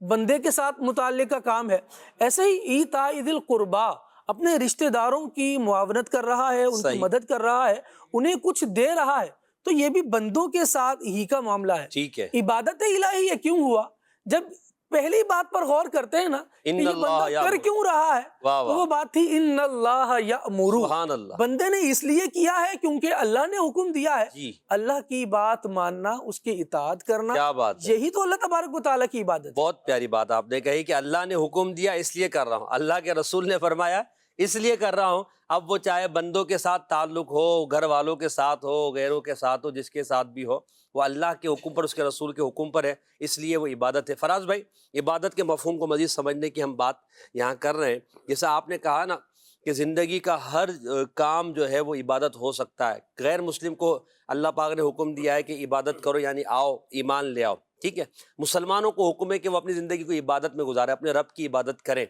بندے کے ساتھ متعلق کا کام ہے۔ ایسے ہی ایتاء ذی القربى، اپنے رشتہ داروں کی معاونت کر رہا ہے، ان کی مدد کر رہا ہے، انہیں کچھ دے رہا ہے، تو یہ بھی بندوں کے ساتھ ہی کا معاملہ ہے۔ ٹھیک ہے، عبادت الہی یہ کیوں ہوا؟ جب پہلی بات پر غور کرتے ہیں نا کہ ان یہ اللہ بندہ کر یأمر، کیوں رہا ہے، واہ تو وہ واہ، بات تھی ان اللہ یأمر، سبحان اللہ، بندے نے اس لیے کیا ہے کیونکہ اللہ نے حکم دیا ہے۔ جی، اللہ کی بات ماننا، اس کی اطاعت کرنا، کیا بات ہے، یہی تو اللہ تبارک و تعالیٰ کی عبادت ہے۔ بہت پیاری بات آپ نے کہی کہ اللہ نے حکم دیا اس لیے کر رہا ہوں، اللہ کے رسول نے فرمایا اس لیے کر رہا ہوں۔ اب وہ چاہے بندوں کے ساتھ تعلق ہو، گھر والوں کے ساتھ ہو، غیروں کے ساتھ ہو، جس کے ساتھ بھی ہو، وہ اللہ کے حکم پر، اس کے رسول کے حکم پر ہے، اس لیے وہ عبادت ہے۔ فراز بھائی، عبادت کے مفہوم کو مزید سمجھنے کی ہم بات یہاں کر رہے ہیں۔ جیسا آپ نے کہا نا کہ زندگی کا ہر کام جو ہے وہ عبادت ہو سکتا ہے۔ غیر مسلم کو اللہ پاک نے حکم دیا ہے کہ عبادت کرو، یعنی آؤ ایمان لے آؤ، ٹھیک ہے۔ مسلمانوں کو حکم ہے کہ وہ اپنی زندگی کو عبادت میں گزارے، اپنے رب کی عبادت کریں۔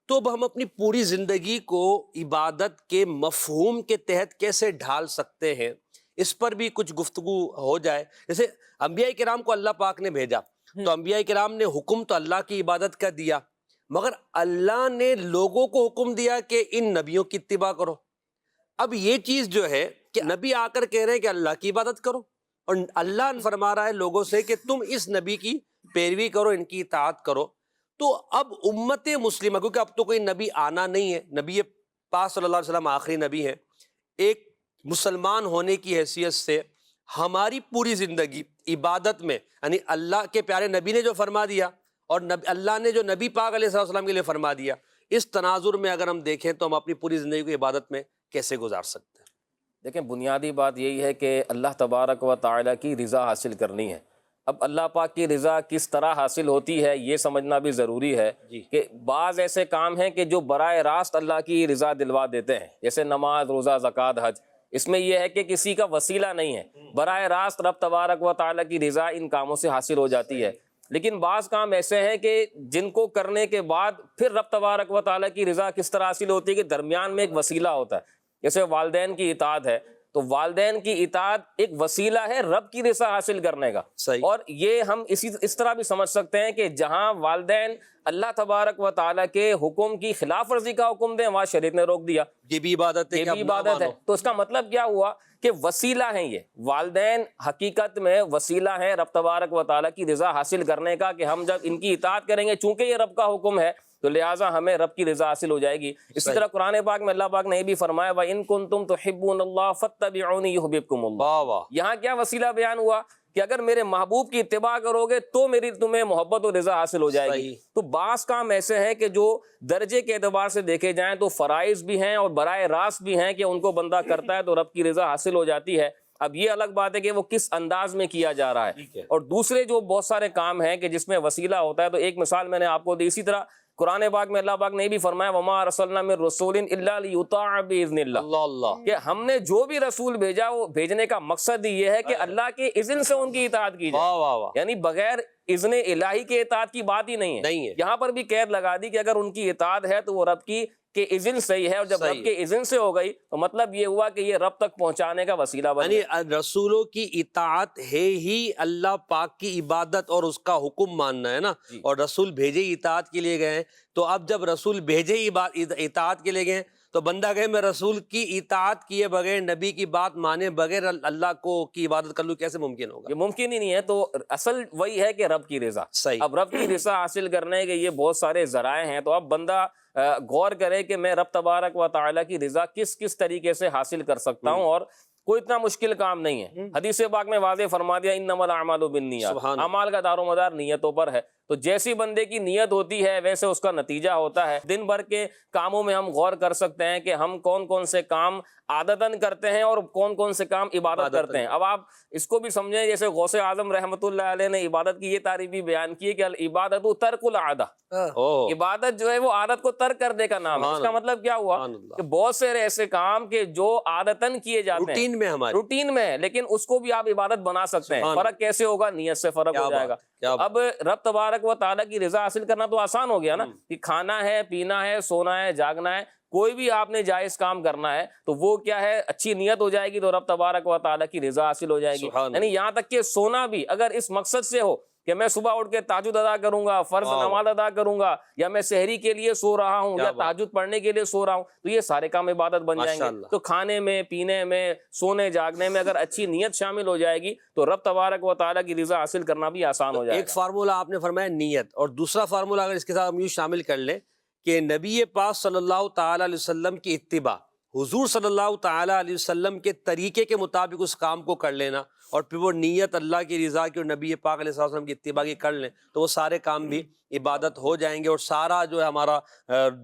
تو اب ہم اپنی پوری زندگی کو عبادت کے مفہوم کے تحت کیسے ڈھال سکتے ہیں، اس پر بھی کچھ گفتگو ہو جائے۔ جیسے انبیاء کرام کو اللہ پاک نے بھیجا، تو انبیاء کرام نے حکم تو اللہ کی عبادت کا دیا، مگر اللہ نے لوگوں کو حکم دیا کہ ان نبیوں کی اتباع کرو۔ اب یہ چیز جو ہے کہ نبی آ کر کہہ رہے ہیں کہ اللہ کی عبادت کرو، اور اللہ فرما رہا ہے لوگوں سے کہ تم اس نبی کی پیروی کرو، ان کی اطاعت کرو۔ تو اب امت مسلمہ، کیونکہ اب تو کوئی نبی آنا نہیں ہے، نبی پاک صلی اللہ علیہ وسلم آخری نبی ہے، ایک مسلمان ہونے کی حیثیت سے ہماری پوری زندگی عبادت میں، یعنی اللہ کے پیارے نبی نے جو فرما دیا اور اللہ نے جو نبی پاک علیہ السلام کے لیے فرما دیا، اس تناظر میں اگر ہم دیکھیں تو ہم اپنی پوری زندگی کو عبادت میں کیسے گزار سکتے ہیں؟ دیکھیں بنیادی بات یہی ہے کہ اللہ تبارک و تعالیٰ کی رضا حاصل کرنی ہے. اب اللہ پاک کی رضا کس طرح حاصل ہوتی ہے یہ سمجھنا بھی ضروری ہے کہ بعض ایسے کام ہیں کہ جو براہ راست اللہ کی رضا دلوا دیتے ہیں، جیسے نماز، روزہ، زکوٰۃ، حج. اس میں یہ ہے کہ کسی کا وسیلہ نہیں ہے، براہ راست رب تبارک و تعالیٰ کی رضا ان کاموں سے حاصل ہو جاتی ہے. لیکن بعض کام ایسے ہیں کہ جن کو کرنے کے بعد پھر رب تبارک و تعالیٰ کی رضا کس طرح حاصل ہوتی ہے کہ درمیان میں ایک وسیلہ ہوتا ہے. جیسے والدین کی اطاعت ہے، تو والدین کی اطاعت ایک وسیلہ ہے رب کی رضا حاصل کرنے کا. صحیح. اور یہ ہم اس طرح بھی سمجھ سکتے ہیں کہ جہاں والدین اللہ تبارک و تعالیٰ کے حکم کی خلاف ورزی کا حکم دیں، وہاں شریعت نے روک دیا. یہ بھی عبادت ہے، یہ بھی عبادت ہے. تو اس کا مطلب کیا ہوا کہ وسیلہ ہیں یہ والدین، حقیقت میں وسیلہ ہیں رب تبارک و تعالیٰ کی رضا حاصل کرنے کا، کہ ہم جب ان کی اطاعت کریں گے، چونکہ یہ رب کا حکم ہے تو لہٰذا ہمیں رب کی رضا حاصل ہو جائے گی. اسی طرح قرآن پاک میں اللہ پاک نے یہ بھی فرمایا وَإِن كُنتُمْ تُحِبُّونَ اللَّهَ فَاتَّبِعُونِي يُحْبِبْكُمُ اللَّهُ. واہ واہ. یہاں کیا وسیلہ بیان ہوا کہ اگر میرے محبوب کی اتباع کرو گے تو تمہیں محبت و رضا حاصل ہو جائے گی. تو بعض کام ایسے ہیں کہ جو درجے کے اعتبار سے دیکھے جائیں تو فرائض بھی ہیں اور براہ راست بھی ہیں کہ ان کو بندہ کرتا ہے تو رب کی رضا حاصل ہو جاتی ہے. اب یہ الگ بات ہے کہ وہ کس انداز میں کیا جا رہا ہے. اور دوسرے جو بہت سارے کام ہیں کہ جس میں وسیلہ ہوتا ہے، تو ایک مثال میں نے آپ کو دی. اسی طرح قرآن پاک میں اللہ پاک نے بھی فرمایا وَمَا أَرْسَلْنَا مِن رَسُولٍ إِلَّا لِيُطَاعَ بِإِذْنِ اللَّهِ. اللہ اللہ. کہ ہم نے جو بھی رسول بھیجا وہ بھیجنے کا مقصد یہ ہے کہ اللہ کے اذن سے ان کی اطاعت کی جائے. واہ واہ واہ. یعنی بغیر اذن الہی کے اطاعت کی بات ہی نہیں ہے. یہاں پر بھی قید لگا دی کہ اگر ان کی اطاعت ہے تو وہ رب کی کے اذن سے ہی ہے، اور جب رب کے اذن سے ہو گئی تو مطلب یہ ہوا کہ یہ رب تک پہنچانے کا وسیلہ بن گیا. یعنی رسولوں کی اطاعت ہے ہی اللہ پاک کی عبادت اور اس کا حکم ماننا ہے نا. اور رسول بھیجے ہی اطاعت کے لیے گئے ہیں، تو اب جب رسول بھیجے ہی اطاعت کے لیے گئے تو بندہ کہے میں رسول کی اطاعت کیے بغیر، نبی کی بات مانے بغیر اللہ کی عبادت کر لوں، کیسے ممکن ہوگا؟ یہ ممکن ہی نہیں ہے. تو اصل وہی ہے کہ رب کی رضا. صحیح. اب رب کی رضا حاصل کرنے کے یہ بہت سارے ذرائع ہیں، تو اب بندہ غور کرے کہ میں رب تبارک و تعالیٰ کی رضا کس طریقے سے حاصل کر سکتا ہوں. اور کوئی اتنا مشکل کام نہیں ہے. حدیث پاک میں واضح فرما دیا انما الاعمال بالنیات، اعمال کا دار و مدار نیتوں پر ہے. تو جیسی بندے کی نیت ہوتی ہے ویسے اس کا نتیجہ ہوتا ہے. دن بھر کے کاموں میں ہم غور کر سکتے ہیں کہ ہم کون کون سے کام عادتاً کرتے ہیں اور کون کون سے کام عبادت کرتے ہیں. اب آپ اس کو بھی سمجھیں، جیسے غوث اعظم رحمۃ اللہ علیہ نے عبادت کی یہ تعریف بھی بیان کی ہے کہ العبادت ترک العادہ. عبادت جو ہے وہ عادت کو ترک کرنے کا نام ہے. اس کا مطلب کیا ہوا کہ بہت سے ایسے کام کہ جو عادتاً کیے جاتے ہیں روٹین میں ہے، لیکن اس کو بھی آپ عبادت بنا سکتے ہیں. فرق کیسے ہوگا؟ نیت سے فرق ہو جائے گا. اب رب تبارک و تعالیٰ کی رضا حاصل کرنا تو آسان ہو گیا نا، کہ کھانا ہے، پینا ہے، سونا ہے، جاگنا ہے، کوئی بھی آپ نے جائز کام کرنا ہے تو وہ کیا ہے، اچھی نیت ہو جائے گی تو رب تبارک و تعالیٰ کی رضا حاصل ہو جائے گی. یعنی یہاں تک کہ سونا بھی اگر اس مقصد سے ہو کہ میں صبح اٹھ کے تہجد ادا کروں گا، فرض نماز ادا کروں گا، یا میں سحری کے لیے سو رہا ہوں یا تہجد پڑھنے کے لیے سو رہا ہوں، تو یہ سارے کام عبادت بن جائیں گے. تو کھانے میں، پینے میں، سونے جاگنے میں اگر اچھی نیت شامل ہو جائے گی تو رب تبارک و تعالیٰ کی رضا حاصل کرنا بھی آسان ہو جائے گا. ایک فارمولہ آپ نے فرمایا نیت، اور دوسرا فارمولہ اگر اس کے ساتھ ہم یوں شامل کر لیں کہ نبی پاک صلی اللہ تعالی علیہ وسلم کی اتباع، حضور صلی اللہ تعالی علیہ وسلم کے طریقے کے مطابق اس کام کو کر لینا، اور پھر وہ نیت اللہ کی رضا کی اور نبی پاک علیہ السلام کی اتباع کی کر لیں، تو وہ سارے کام بھی عبادت ہو جائیں گے. اور سارا جو ہے ہمارا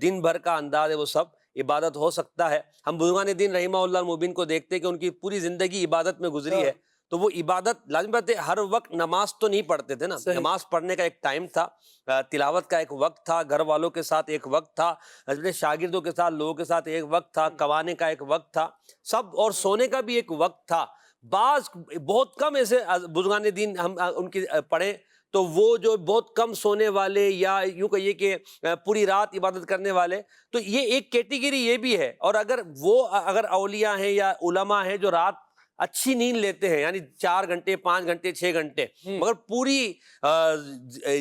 دن بھر کا انداز ہے وہ سب عبادت ہو سکتا ہے. ہم بزرگان دین رحمہ اللہ المبین کو دیکھتے کہ ان کی پوری زندگی عبادت میں گزری ہے، تو وہ عبادت لازم بات ہے. ہر وقت نماز تو نہیں پڑھتے تھے نا، نماز پڑھنے کا ایک ٹائم تھا، تلاوت کا ایک وقت تھا، گھر والوں کے ساتھ ایک وقت تھا، اپنے شاگردوں کے ساتھ، لوگوں کے ساتھ ایک وقت تھا، کمانے کا ایک وقت تھا سب، اور سونے کا بھی ایک وقت تھا. بعض بہت کم ایسے بزرگان دین ہم ان کی پڑھیں تو وہ جو بہت کم سونے والے یا یوں کہیے کہ پوری رات عبادت کرنے والے، تو یہ ایک کیٹیگری یہ بھی ہے. اور اگر اولیاء ہیں یا علماء ہیں جو رات اچھی نیند لیتے ہیں، یعنی 4 گھنٹے 5 گھنٹے 6 گھنٹے، مگر پوری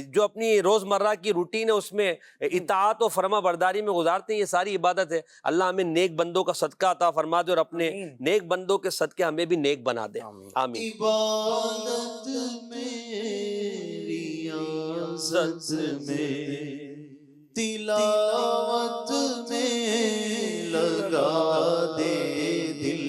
جو اپنی روزمرہ کی روٹین ہے اس میں اطاعت و فرما برداری میں گزارتے ہیں، یہ ساری عبادت ہے. اللہ ہمیں نیک بندوں کا صدقہ عطا فرما دے اور اپنے نیک بندوں کے صدقے ہمیں بھی نیک بنا دے. آمین. عبادت میں، ریاضت میں، تلاوت میں لگا دے دل،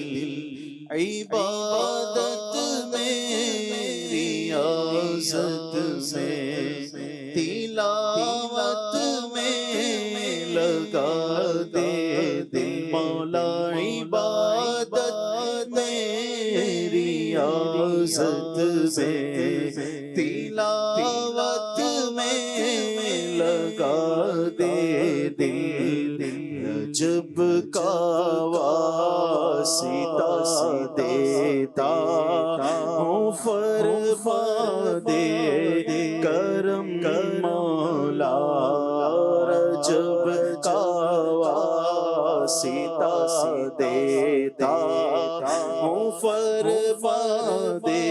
عبادت میں، ریاضت میں، تلاوت میں لگا دے دل. مولا عبادت میری آزت میں تلاوت میں لگا دے دل رجب کا واسطہ دیتا ہوں فرما دے کرم مولا رجب کا واسطہ دیتا ہوں فرما دے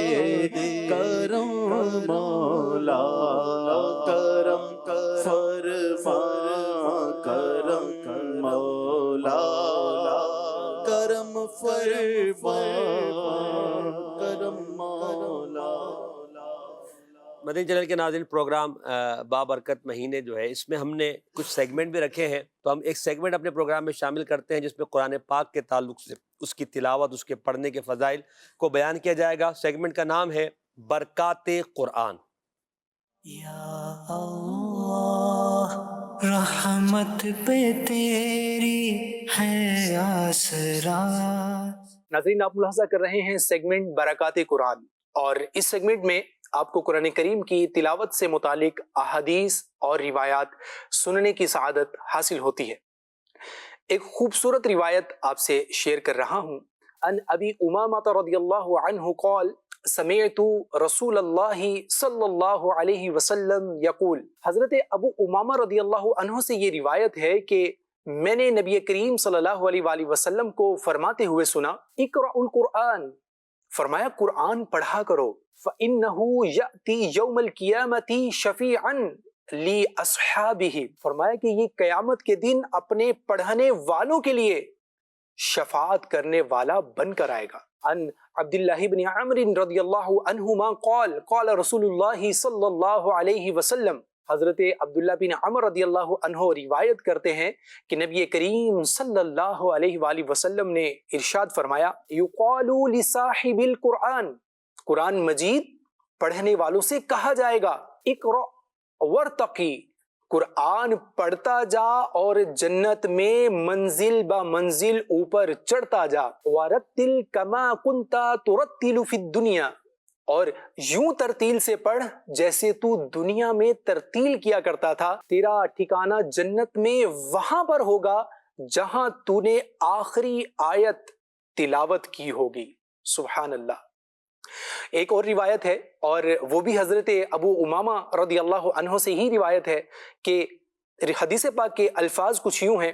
کرم مولا کرم فرما کرم مولا کرم فرما کرم مولا۔ مدنی چینل کے ناظرین، پروگرام بابرکت مہینے جو ہے اس میں ہم نے کچھ سیگمنٹ بھی رکھے ہیں، تو ہم ایک سیگمنٹ اپنے پروگرام میں شامل کرتے ہیں جس میں قرآن پاک کے تعلق سے اس کی تلاوت، اس کے پڑھنے کے فضائل کو بیان کیا جائے گا۔ سیگمنٹ کا نام ہے برکات قرآن۔ یا اللہ رحمت پہ تیری ہے آسرا۔ ناظرین، آپ ملاحظہ کر رہے ہیں سیگمنٹ برکات قرآن، اور اس سیگمنٹ میں آپ کو قرآن کریم کی تلاوت سے متعلق احادیث اور روایات سننے کی سعادت حاصل ہوتی ہے۔ ایک خوبصورت روایت آپ سے شیئر کر رہا ہوں۔ ان ابی امامہ رضی اللہ عنہ قال سمعت رسول اللہ صلی اللہ علیہ وسلم یقول، حضرت ابو امامہ رضی اللہ عنہ سے یہ روایت ہے کہ میں نے نبی کریم صلی اللہ علیہ وآلہ وسلم کو فرماتے ہوئے سنا، اقرأ القرآن، فرمایا قرآن پڑھا کرو، فَإِنَّهُ يَأْتِي يَوْمَ الْقِيَامَةِ شَفِيعًا لِأَصْحَابِهِ، فرمایا کہ یہ قیامت کے دن اپنے پڑھنے والوں کے لیے شفاعت کرنے والا بن کر آئے گا۔ عن عبداللہ بن عمر رضی اللہ عنہما قال قال رسول اللہ صلی اللہ علیہ وسلم، حضرت عبداللہ بن عمر رضی اللہ عنہ روایت کرتے ہیں کہ نبی کریم صلی اللہ علیہ وآلہ وسلم نے ارشاد فرمایا، یقال لصاحب القرآن، قرآن مجید پڑھنے والوں سے کہا جائے گا، اقرأ ورتقی، قرآن پڑھتا جا اور جنت میں منزل با منزل اوپر چڑھتا جا، ورتل کما کنت ترتل فی الدنیا، اور یوں ترتیل سے پڑھ جیسے تو دنیا میں ترتیل کیا کرتا تھا، تیرا ٹھکانہ جنت میں وہاں پر ہوگا جہاں تو نے آخری آیت تلاوت کی ہوگی۔ سبحان اللہ۔ ایک اور روایت ہے، اور وہ بھی حضرت ابو امامہ رضی اللہ عنہ سے ہی روایت ہے، کہ حدیث پاک کے الفاظ کچھ یوں ہیں،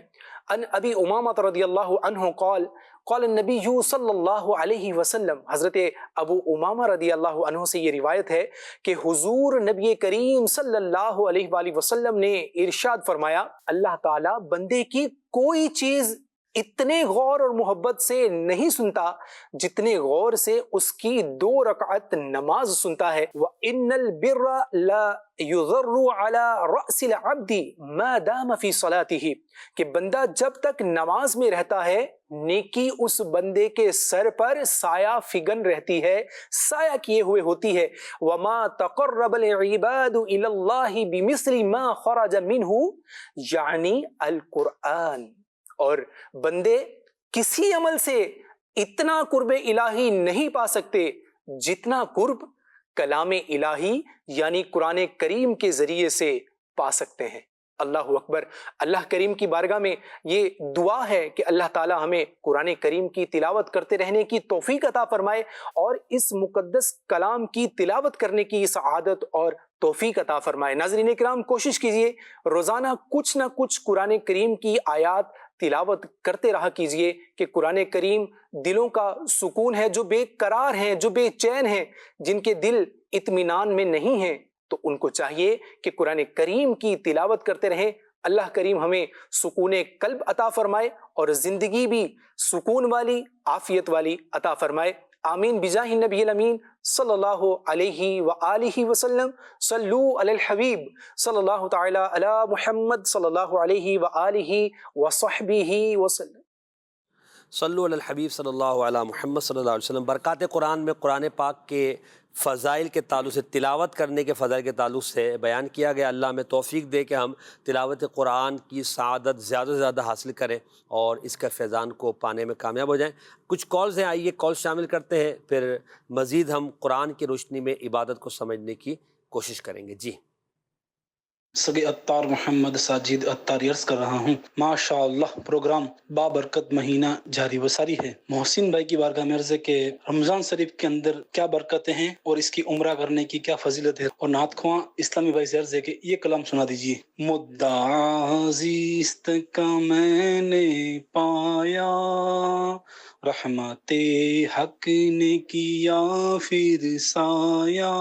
ان ابی امامہ رضی اللہ عنہ قال قال النبی صلی اللہ علیہ وسلم، حضرت ابو امامہ رضی اللہ عنہ سے یہ روایت ہے کہ حضور نبی کریم صلی اللہ علیہ وآلہ وسلم نے ارشاد فرمایا، اللہ تعالیٰ بندے کی کوئی چیز اتنے غور اور محبت سے نہیں سنتا جتنے غور سے اس کی 2 رکعت نماز سنتا ہے۔ وَإِنَّ الْبِرَّ لَا يُضَرُّ عَلَى رَأْسِ الْعَبْدِ مَا دَامَ فِي صَلَاتِهِ، کہ بندہ جب تک نماز میں رہتا ہے نیکی اس بندے کے سر پر سایہ فگن رہتی ہے، سایہ کیے ہوئے ہوتی ہے۔ وَمَا تَقَرَّبَ الْعِبَادُ إِلَى اللَّهِ بِمِثْلِ مَا خَرَجَ مِنْهُ، یعنی القرآن، اور بندے کسی عمل سے اتنا قرب الہی نہیں پا سکتے جتنا قرب کلام الہی یعنی قرآن کریم کے ذریعے سے پا سکتے ہیں۔ اللہ اکبر۔ اللہ کریم کی بارگاہ میں یہ دعا ہے کہ اللہ تعالی ہمیں قرآن کریم کی تلاوت کرتے رہنے کی توفیق عطا فرمائے، اور اس مقدس کلام کی تلاوت کرنے کی سعادت اور توفیق عطا فرمائے۔ ناظرین کرام، کوشش کیجئے روزانہ کچھ نہ کچھ قرآن کریم کی آیات تلاوت کرتے رہا کیجئے، کہ قرآن کریم دلوں کا سکون ہے، جو بے قرار ہیں، جو بے چین ہیں، جن کے دل اطمینان میں نہیں ہیں، تو ان کو چاہیے کہ قرآن کریم کی تلاوت کرتے رہیں۔ اللہ کریم ہمیں سکون قلب عطا فرمائے اور زندگی بھی سکون والی، عافیت والی عطا فرمائے۔ آمین بجاہ النبی الامین صلی اللہ علیہ وآلہ وسلم۔ صلو علی الحبیب صلی اللہ تعالی علی محمد صلی اللہ علیہ وآلہ وصحبہ وسلم۔ صلو علی الحبیب صلی اللہ علیہ محمد صلی اللہ علیہ وسلم۔ برکات قرآن میں قرآن پاک کے فضائل کے تعلق سے، تلاوت کرنے کے فضائل کے تعلق سے بیان کیا گیا۔ اللہ ہمیں توفیق دے کہ ہم تلاوت قرآن کی سعادت زیادہ سے زیادہ حاصل کریں اور اس کا فیضان کو پانے میں کامیاب ہو جائیں۔ کچھ کالز ہیں، آئیے کال شامل کرتے ہیں، پھر مزید ہم قرآن کی روشنی میں عبادت کو سمجھنے کی کوشش کریں گے۔ جی سگے اتار محمد ساجد اتاری عرض کر رہا ہوں، ماشاء اللہ پروگرام بابرکت مہینہ جاری و ساری ہے۔ محسن بھائی کی بارگاہ میں عرض ہے کہ رمضان شریف کے اندر کیا برکتیں ہیں اور اس کی عمرہ کرنے کی کیا فضیلت ہے، اور نعت خواں اسلامی بھائی سے عرض ہے کہ یہ کلام سنا دیجیے۔ مدعا زیست کا میں نے پایا، رحمت حق نے کیا پھر سایہ۔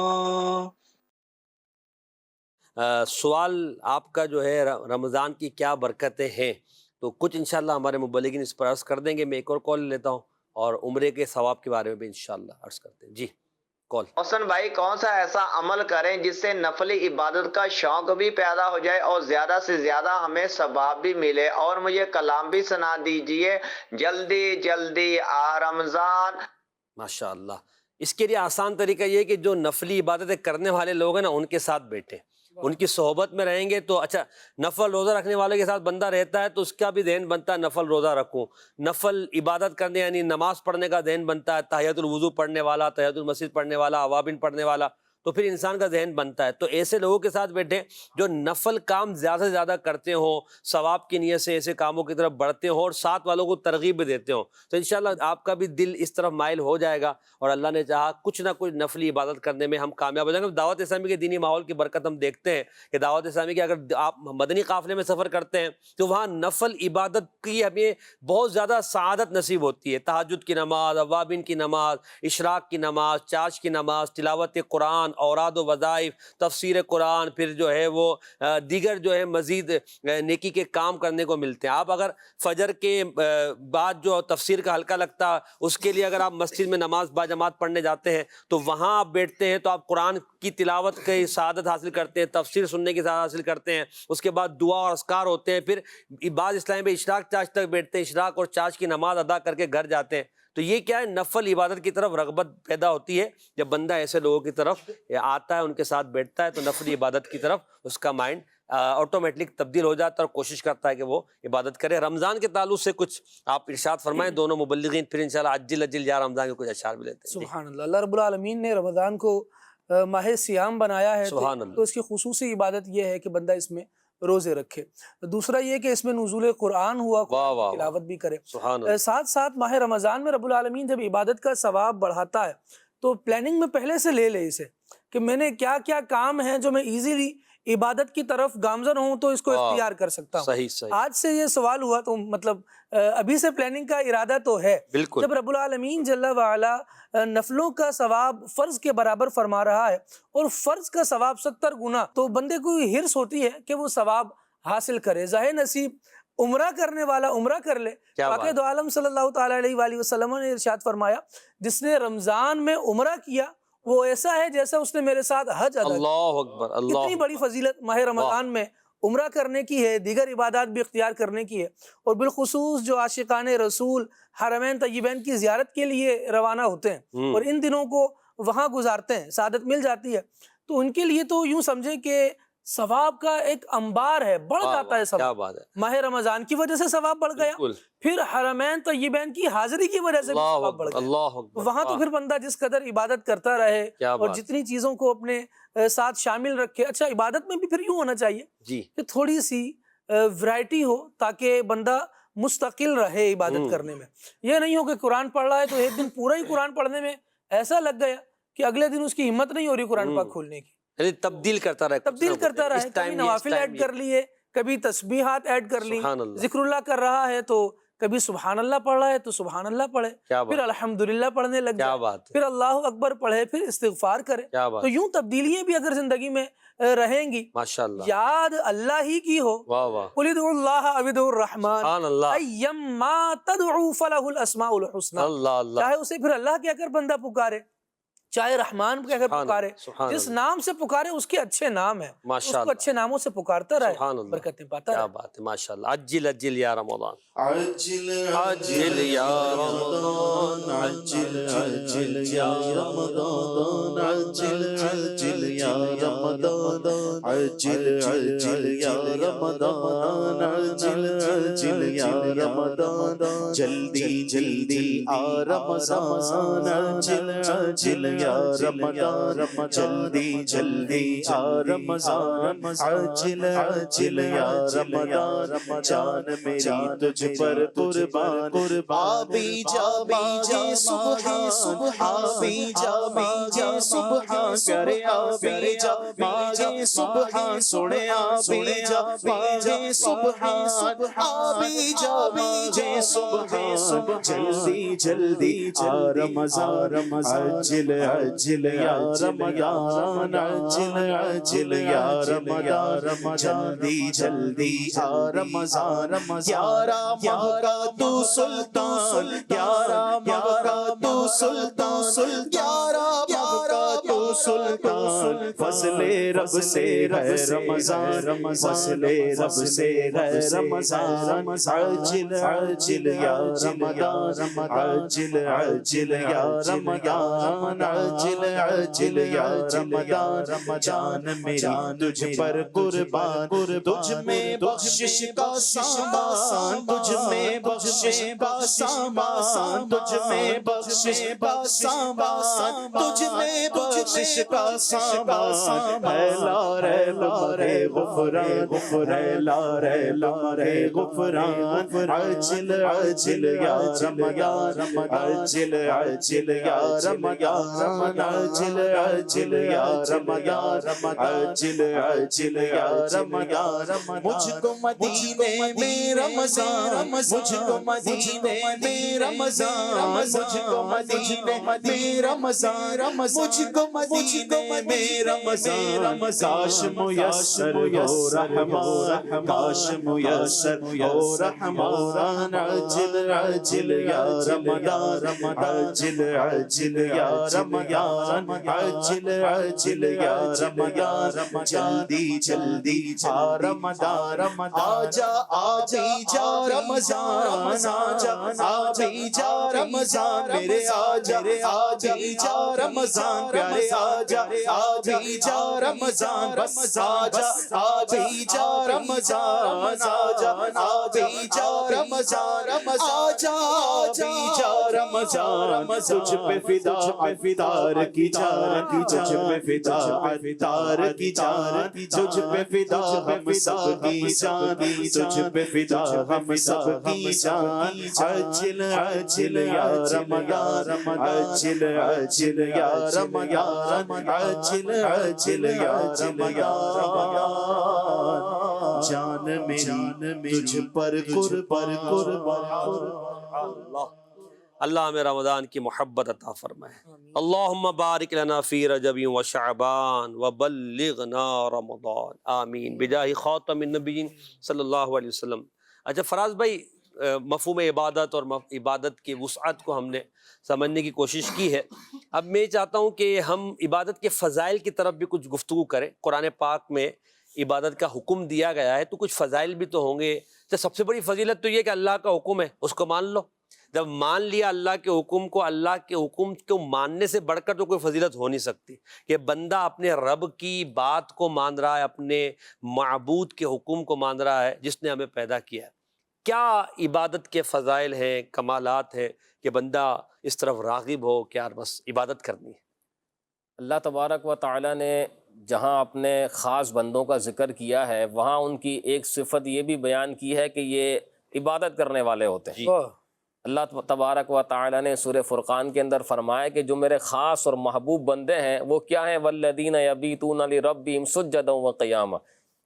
سوال آپ کا جو ہے رمضان کی کیا برکتیں ہیں، تو کچھ انشاءاللہ ہمارے مبلغین اس پر عرض کر دیں گے۔ میں ایک اور کال لیتا ہوں اور عمرے کے ثواب کے بارے میں بھی انشاءاللہ عرض کرتے ہیں۔ جی کال۔ محسن بھائی، کون سا ایسا عمل کریں جس سے نفلی عبادت کا شوق بھی پیدا ہو جائے اور زیادہ سے زیادہ ہمیں ثواب بھی ملے، اور مجھے کلام بھی سنا دیجئے، جلدی جلدی آ رمضان۔ ماشاءاللہ، اس کے لیے آسان طریقہ یہ ہے کہ جو نفلی عبادتیں کرنے والے لوگ ہیں نا، ان کے ساتھ بیٹھیں، ان کی صحبت میں رہیں گے تو اچھا، نفل روزہ رکھنے والے کے ساتھ بندہ رہتا ہے تو اس کا بھی ذہن بنتا ہے نفل روزہ رکھوں، نفل عبادت کرنے یعنی نماز پڑھنے کا ذہن بنتا ہے، تحیۃ الوضو پڑھنے والا، تحیۃ المسجد پڑھنے والا، اوابین پڑھنے والا، تو پھر انسان کا ذہن بنتا ہے۔ تو ایسے لوگوں کے ساتھ بیٹھیں جو نفل کام زیادہ سے زیادہ کرتے ہوں، ثواب کی نیت سے ایسے کاموں کی طرف بڑھتے ہوں اور ساتھ والوں کو ترغیب بھی دیتے ہوں، تو انشاءاللہ آپ کا بھی دل اس طرف مائل ہو جائے گا اور اللہ نے چاہا کچھ نہ کچھ نفلی عبادت کرنے میں ہم کامیاب ہو جائیں گے۔ دعوت اسلامی کے دینی ماحول کی برکت ہم دیکھتے ہیں کہ دعوت اسلامی کے اگر آپ مدنی قافلے میں سفر کرتے ہیں تو وہاں نفل عبادت کی ہمیں بہت زیادہ سعادت نصیب ہوتی ہے۔ تہجد کی نماز، اوابین کی نماز، اشراق کی نماز، چاش کی نماز، تلاوت قرآن، اوراد و وظائف، تفسیر قرآن، پھر جو ہے وہ دیگر جو ہے مزید نیکی کے کام کرنے کو ملتے ہیں۔ آپ اگر فجر کے بعد جو تفسیر کا حلقہ لگتا ہے اس کے لیے اگر آپ مسجد میں نماز با جماعت پڑھنے جاتے ہیں تو وہاں آپ بیٹھتے ہیں تو آپ قرآن کی تلاوت کی سعادت حاصل کرتے ہیں، تفسیر سننے کی سعادت حاصل کرتے ہیں، اس کے بعد دعا اور اذکار ہوتے ہیں، پھر بعض اسلامی میں اشراق چاش تک بیٹھتے ہیں، اشراق اور چاش کی نماز ادا کر کے گھر جاتے ہیں۔ تو یہ کیا ہے، نفل عبادت کی طرف رغبت پیدا ہوتی ہے جب بندہ ایسے لوگوں کی طرف آتا ہے، ان کے ساتھ بیٹھتا ہے، تو نفل عبادت کی طرف اس کا مائنڈ آٹومیٹک تبدیل ہو جاتا ہے اور کوشش کرتا ہے کہ وہ عبادت کرے۔ رمضان کے تعلق سے کچھ آپ ارشاد فرمائیں دونوں مبلغین، پھر انشاءاللہ عجل عجل یا رمضان کے کچھ اشعار بھی لیتے ہیں۔ سبحان اللہ، اللہ رب العالمین نے رمضان کو ماہ سیام بنایا ہے، سبحان اللہ۔ تو اس کی خصوصی عبادت یہ ہے کہ بندہ اس میں روزے رکھے۔ دوسرا یہ کہ اس میں نزول قرآن ہوا، واہ واہ، تلاوت بھی کرے۔ سبحان اللہ۔ ساتھ ساتھ ماہ رمضان میں رب العالمین جب عبادت کا ثواب بڑھاتا ہے تو پلاننگ میں پہلے سے لے لے اسے کہ میں نے کیا کیا کام ہیں جو میں ایزیلی عبادت کی طرف گامزن ہوں تو اس کو اختیار کر سکتا ہوں۔ صحیح صحیح، آج سے یہ سوال ہوا تو مطلب ابھی سے پلاننگ کا ارادہ تو ہے۔ بالکل۔ جب رب العالمین جل وعلا نفلوں کا ثواب فرض کے برابر فرما رہا ہے اور فرض کا ثواب 70 گنا، تو بندے کو ہرس ہوتی ہے کہ وہ ثواب حاصل کرے۔ ظاہر نصیب عمرہ کرنے والا عمرہ کر لے۔ واقع دو عالم صلی اللہ تعالیٰ علیہ وآلہ وسلم نے ارشاد فرمایا، جس نے رمضان میں عمرہ کیا وہ ایسا ہے جیسا اس نے میرے ساتھ حج ادا کیا۔ اللہ اکبر، اللہ اتنی بڑی فضیلت ماہ رمضان میں عمرہ کرنے کی ہے، دیگر عبادات بھی اختیار کرنے کی ہے، اور بالخصوص جو عاشقان رسول حرمین طیبین کی زیارت کے لیے روانہ ہوتے ہیں اور ان دنوں کو وہاں گزارتے ہیں، سعادت مل جاتی ہے، تو ان کے لیے تو یوں سمجھیں کہ ثواب کا ایک انبار ہے، بڑھ جاتا ہے کیا ثواب۔ بات ہے، ماہ رمضان کی وجہ سے ثواب بڑھ گیا، بالکل، پھر حرمین طیبین کی حاضری کی وجہ سے بھی اللہ ثواب بڑھ اکبر، گیا۔ اللہ اکبر، وہاں تو پھر بندہ جس قدر عبادت کرتا رہے کیا اور بات، جتنی چیزوں کو اپنے ساتھ شامل رکھے۔ اچھا، عبادت میں بھی پھر یوں ہونا چاہیے جی کہ تھوڑی سی ورائٹی ہو تاکہ بندہ مستقل رہے عبادت کرنے میں۔ یہ نہیں ہو کہ قرآن پڑھ رہا ہے تو ایک دن پورا ہی قرآن پڑھنے میں ایسا لگ گیا کہ اگلے دن اس کی ہمت نہیں ہو رہی قرآن پاک کھولنے کی۔ یعنی تبدیل کرتا رہے، تبدیل کرتا رہے، کبھی نوافل ایڈ کر لیے، کبھی تسبیحات ایڈ کر لی، سبحان اللہ، ذکر اللہ کر رہا ہے تو کبھی سبحان اللہ پڑھ رہا ہے تو سبحان اللہ پڑھے، کیا پھر بات، الحمدللہ پڑھنے لگ کیا جائے، بات ہے، پھر اللہ اکبر پڑھے، پھر استغفار کرے۔ کیا بات، تو یوں تبدیلیاں بھی اگر زندگی میں رہیں گی، ماشاءاللہ، یاد اللہ ہی کی ہو، واہ واہ، قُلِ ادْعُوا اللَّهَ أَوِ ادْعُوا الرَّحْمَٰنَ سبحان اللہ، أَيَّمَّا تَدْعُوا فَلَهُ الْأَسْمَاءُ الْحُسْنَىٰ، اللہ اللہ، چاہے اسے پھر اللہ کہہ کر بندہ پکارے، چاہے رحمان کہہ کر سبحان پکارے، اللہ، سبحان جس اللہ، نام سے پکارے اس کے اچھے نام ہیں، اس ماشاء کو اللہ، اچھے ناموں سے پکارتا رہے، سبحان اللہ، برکتیں پاتا کیا رہے۔ بات ہے، ماشاء اللہ۔ عجل عجل یا رمضان، عجل عجل یا رمضان، عجل عجل یا رمضان، عجل عجل یا رمضان، عجل عجل یا رمضان، عجل عجل یا رمضان، جلدی جلدی آ رمضان، عجل عجل یا رمضان، جلدی جلدی آ رمضان، عجل عجل یا رمضان، جان میری تجھ پر قربان، آبی جا مانگے سبحان، آبی جا مانگے سبحان، پیارے آبی جا مانگے سبحان، سونے آبی جا مانگے سبحان، آبی جا مانگے سبحان، جلدی جلدی آ رمضان، عجل عجل یا رمضان، عجل عجل یا رمضان، جلدی جلدی آ رمضان، گیارہ ماہ کا تو سلطان، گیارہ ماہ کا تو سلطان، گیارہ ماہ کا تو سلطان، فضل رب سے ہے رمضان، فضل رب سے ہے رمضان، عجل عجل یا رمضان، عجل عجل یا رمضان، عجل عجل یا رمضان، جان میری تجھ پر قربان، تجھ میں بخشش کا سامان، تجھ میں بخشش کا سامان، تجھ میں بخشش کا سامان، تجھ میں بخشش کا سامان، ہے لارے لارے غفران، ہے لارے لارے غفران، عجل عجل یا رمضان، عجل عجل یا رمضان، عجل عجل یا رمضان، عجل عجل یا رمضان، مجھ کو مدینے میں رمضان، مجھ کو مدینے میں رمضان، مجھ کو مدینے میں رمضان، مجھ کو مدینے میں رمضان، کاش میسر ہو رحمان، کاش میسر ہو رحمان، عجل عجل یا رمضان، عجل عجل یا رمضان، عجل عجل یا رمضان، جلدی جلدی آ رمضان، آجا آبی جا رمضان، آجا آبی جا رمضان، میرے آجا آبی جا رمضان، پیارے آجا آبی جا رمضان، بس آجا آبی جا رمضان، آجا آبی جا رمضان، آجا آبی جا رمضان، تجھ پہ فدا افطار کی جان، تجھ پہ فدا افطار کی جان، تجھ پہ فدا ہم سب کی جان، تجھ پہ فدا ہم سب کی جان، عجل عجل یا رمضان، عجل عجل یا رمضان، عجل عجل یا رمضان، جان میری تجھ پر قربان، اللہ اللہ ہمیں رمضان کی محبت عطا فرمائے۔ اللہم بارک لنا فی رجب و شعبان وبلغنا رمضان، آمین بجاہ خاتم النبیین صلی اللہ علیہ وسلم۔ اچھا فراز بھائی، مفہوم عبادت اور عبادت کی وسعت کو ہم نے سمجھنے کی کوشش کی ہے، اب میں چاہتا ہوں کہ ہم عبادت کے فضائل کی طرف بھی کچھ گفتگو کریں۔ قرآن پاک میں عبادت کا حکم دیا گیا ہے تو کچھ فضائل بھی تو ہوں گے۔ تو سب سے بڑی فضیلت تو یہ کہ اللہ کا حکم ہے، اس کو مان لو۔ جب مان لیا اللہ کے حکم کو، اللہ کے حکم کو ماننے سے بڑھ کر تو کوئی فضیلت ہو نہیں سکتی کہ بندہ اپنے رب کی بات کو مان رہا ہے، اپنے معبود کے حکم کو مان رہا ہے جس نے ہمیں پیدا کیا ہے۔ کیا عبادت کے فضائل ہیں، کمالات ہیں کہ بندہ اس طرف راغب ہو کہ یار بس عبادت کرنی ہے؟ اللہ تبارک و تعالیٰ نے جہاں اپنے خاص بندوں کا ذکر کیا ہے وہاں ان کی ایک صفت یہ بھی بیان کی ہے کہ یہ عبادت کرنے والے ہوتے ہیں۔ اللہ تبارک و تعالیٰ نے سورہ فرقان کے اندر فرمایا کہ جو میرے خاص اور محبوب بندے ہیں وہ کیا ہیں، والذین یبیتون لربہم سجدا وقیاما،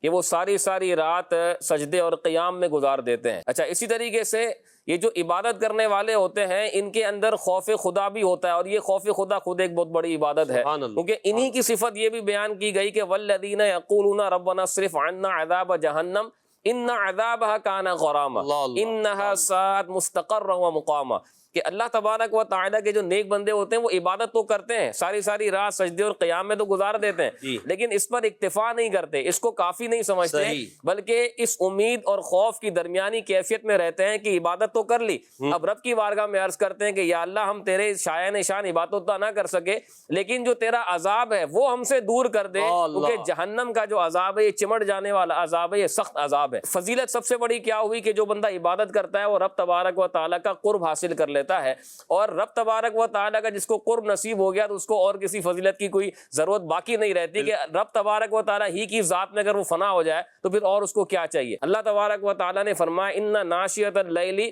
کہ وہ ساری رات سجدے اور قیام میں گزار دیتے ہیں۔ اچھا، اسی طریقے سے یہ جو عبادت کرنے والے ہوتے ہیں ان کے اندر خوف خدا بھی ہوتا ہے، اور یہ خوف خدا خود ایک بہت بڑی عبادت ہے، کیونکہ انہی کی صفت یہ بھی بیان کی گئی کہ والذین یقولون ربنا اصرف عنا عذاب جہنم ان عذابها کان غراما انہا ساءت مستقرا و مقاما، کہ اللہ تبارک و تعالیٰ کے جو نیک بندے ہوتے ہیں وہ عبادت تو کرتے ہیں، ساری ساری رات سجدے اور قیام میں تو گزار دیتے ہیں، لیکن اس پر اکتفا نہیں کرتے، اس کو کافی نہیں سمجھتے، بلکہ اس امید اور خوف کی درمیانی کیفیت میں رہتے ہیں کہ عبادت تو کر لی، اب رب کی بارگاہ میں عرض کرتے ہیں کہ یا اللہ ہم تیرے شایان نشان عبادت تو نہ کر سکے، لیکن جو تیرا عذاب ہے وہ ہم سے دور کر دے، کیونکہ جہنم کا جو عذاب ہے یہ چمٹ جانے والا عذاب ہے، یہ سخت عذاب ہے۔ فضیلت سب سے بڑی کیا ہوئی کہ جو بندہ عبادت کرتا ہے وہ رب تبارک و تعالیٰ کا قرب حاصل کر لیتا ہے، اور رب تبارک و تعالیٰ کا جس کو قرب نصیب ہو گیا تو اس کو اور کسی فضیلت کی کوئی ضرورت باقی نہیں رہتی، کہ رب تبارک و تعالیٰ ہی کی ذات میں اگر وہ فنا ہو جائے تو پھر اور اس کو کیا چاہیے۔ اللہ تبارک و تعالیٰ نے فرمایا ان ناشیۃ اللیل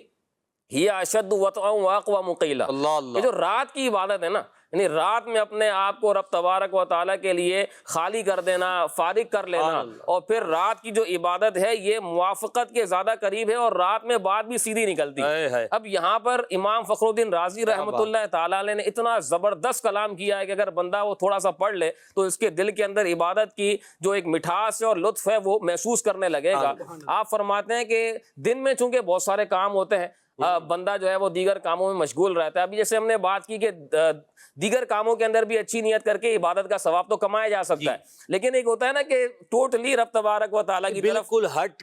ہی اشد وطئا واقوم قیلا، یہ جو رات کی عبادت ہے نا، یعنی رات میں اپنے آپ کو رب تبارک و تعالیٰ کے لیے خالی کر دینا، فارغ کر لینا، اور پھر رات کی جو عبادت ہے یہ موافقت کے زیادہ قریب ہے، اور رات میں بات بھی سیدھی نکلتی ہے۔ اب یہاں پر امام فخر الدین رازی رحمۃ اللہ تعالیٰ علیہ نے اتنا زبردست کلام کیا ہے کہ اگر بندہ وہ تھوڑا سا پڑھ لے تو اس کے دل کے اندر عبادت کی جو ایک مٹھاس ہے اور لطف ہے وہ محسوس کرنے لگے گا۔ آپ فرماتے ہیں کہ دن میں چونکہ بہت سارے کام ہوتے ہیں، بندہ جو ہے وہ دیگر کاموں میں مشغول رہتا ہے، ابھی جیسے ہم نے بات کی کہ دیگر کاموں کے اندر بھی اچھی نیت کر کے عبادت کا ثواب تو کمایا جا سکتا ہے، لیکن ایک ہوتا ہے نا کہ ٹوٹلی رب تبارک و تعالیٰ کی طرف بالکل ہٹ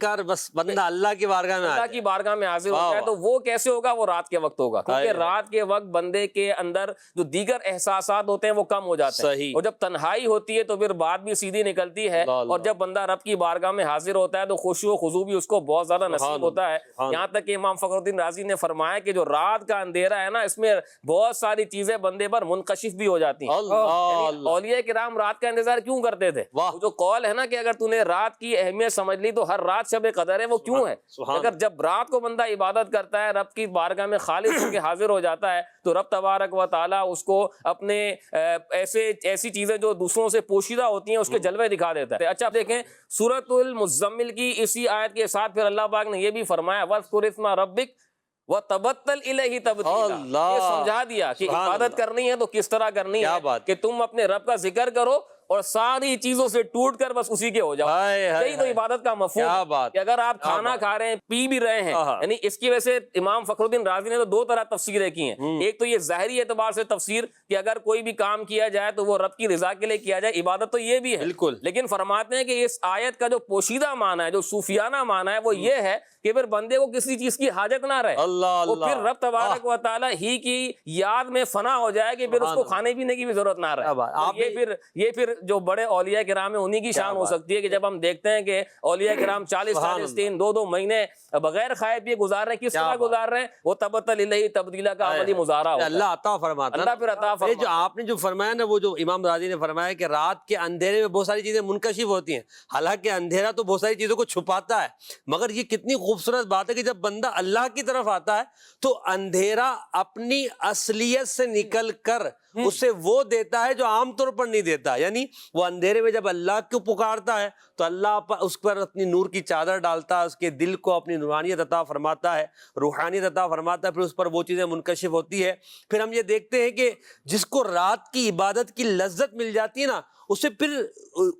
کر بس بندہ اللہ کی بارگاہ میں اللہ کی بارگاہ میں حاضر ہوتا ہے، تو وہ کیسے ہوگا؟ وہ رات کے وقت ہوگا، کیونکہ رات کے وقت بندے کے اندر جو دیگر احساسات ہوتے ہیں وہ کم ہو جاتے ہیں، اور جب تنہائی ہوتی ہے تو پھر بات بھی سیدھی نکلتی ہے، اور جب بندہ رب کی بارگاہ میں حاضر ہوتا ہے تو خشوع و خضوع بھی اس کو بہت زیادہ نصیب ہوتا ہے۔ یہاں تک کہ امام فخر الدین رازی نے فرمایا کہ جو رات کا اندھیرا ہے نا، اس میں بہت ساری چیزیں بندے پر منکشف بھی ہو جاتی ہیں۔ یعنی اولیاء کرام رات کا انتظار کیوں کرتے تھے؟ جو قول ہے نا کہ اگر تو نے رات کی اہمیت سمجھ لی تو ہر رات شب قدر ہے، وہ کیوں ہے؟ اگر جب رات کو بندہ عبادت کرتا ہے، رب کی بارگاہ میں خالص ہو کے حاضر ہو جاتا ہے، تو رب تبارک و تعالیٰ اس کو اپنے ایسی چیزیں جو دوسروں سے پوشیدہ ہوتی ہیں اس کے جلوے دکھا دیتا ہے۔ اچھا دیکھیں سورۃ المزمل کی اسی آیت کے ساتھ پھر اللہ پاک نے یہ بھی فرمایا وَاذْكُرِ اسْمَ رَبِّكَ وَتَبَتَّلْ إِلَيْهِ تَبْتِيلًا، یہ سمجھا دیا کہ عبادت کرنی ہے تو کس طرح کرنی ہے، کہ تم اپنے رب کا ذکر کرو اور ساری چیزوں سے ٹوٹ کر بس اسی کے ہو جاؤ۔ یہی تو عبادت کا مفہوم ہے کہ اگر آپ کھانا کھا رہے ہیں، پی بھی رہے ہیں، یعنی اس کی وجہ سے امام فخر الدین رازی نے تو دو طرح تفسیریں کی ہیں، ایک تو یہ ظاہری اعتبار سے تفسیر کہ اگر کوئی بھی کام کیا جائے تو وہ رب کی رضا کے لیے کیا جائے، عبادت تو یہ بھی ہے بالکل، لیکن فرماتے ہیں کہ اس آیت کا جو پوشیدہ معنی ہے، جو صوفیانہ معنی ہے، وہ یہ ہے کہ پھر بندے کو کسی چیز کی حاجت نہ رہے، وہ پھر رب تبارک و تعالیٰ ہی کی یاد میں فنا ہو جائے کہ پھر اس کو کھانے پینے کی بھی ضرورت نہ رہے۔ یہ پھر جو بڑے اولیاء کرام ہیں انہی کی شان ہو سکتی ہے کہ جب ہم دیکھتے ہیں کہ اولیاء کرام 40 دن 2 مہینے بغیر کھائے پیے گزار رہے ہیں، کس طرح گزار رہے ہیں؟ وہ تبتل الیہ تبدیلا کا عملی مظاہرہ ہوتا ہے، اللہ عطا فرماتا ہے، اللہ پھر عطا فرماتا ہے۔ جو آپ نے جو فرمایا نا، وہ جو امام رازی نے فرمایا کہ رات کے اندھیرے میں بہت ساری چیزیں منکشف ہوتی ہیں، حالانکہ اندھیرا تو بہت ساری چیزوں کو چھپاتا ہے، مگر یہ کتنی خوبصورت بات ہے کہ جب بندہ اللہ کی طرف آتا ہے تو اندھیرا اپنی اصلیت سے نکل کر اسے وہ دیتا ہے جو عام طور پر نہیں دیتا، یعنی وہ اندھیرے میں جب اللہ کو پکارتا ہے تو اللہ اس پر اپنی نور کی چادر ڈالتا ہے، اس کے دل کو اپنی نورانیت عطا فرماتا ہے، روحانیت عطا فرماتا ہے، پھر اس پر وہ چیزیں منکشف ہوتی ہے۔ پھر ہم یہ دیکھتے ہیں کہ جس کو رات کی عبادت کی لذت مل جاتی ہے نا، اسے پھر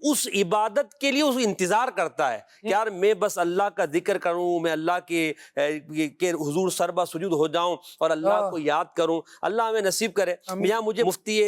اس عبادت کے لیے اس انتظار کرتا ہے کہ یار میں بس اللہ کا ذکر کروں، میں اللہ کے حضور سربا سجود ہو جاؤں اور اللہ کو یاد کروں، اللہ ہمیں نصیب کرے۔ یہاں مجھے مفتی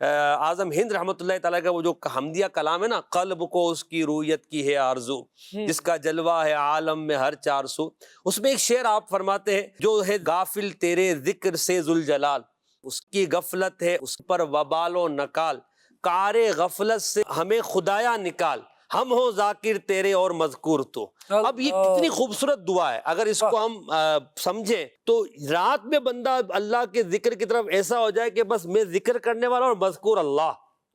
اعظم ہند رحمۃ اللہ تعالیٰ کا وہ جو حمدیہ کلام ہے نا، قلب کو اس کی رویت کی ہے آرزو، جس کا جلوہ ہے عالم میں ہر 400، اس میں ایک شعر آپ فرماتے ہیں جو ہے غافل تیرے ذکر سے ذوالجلال، اس کی غفلت ہے اس پر وبال و نکال، کار غفلت سے ہمیں خدایا نکال، ہم ہو ذاکر تیرے اور مذکور تو۔ اب یہ کتنی خوبصورت دعا ہے، اگر اس کو ہم سمجھیں تو رات میں بندہ اللہ کے ذکر کی طرف ایسا ہو جائے کہ بس میں ذکر کرنے والا اور مذکور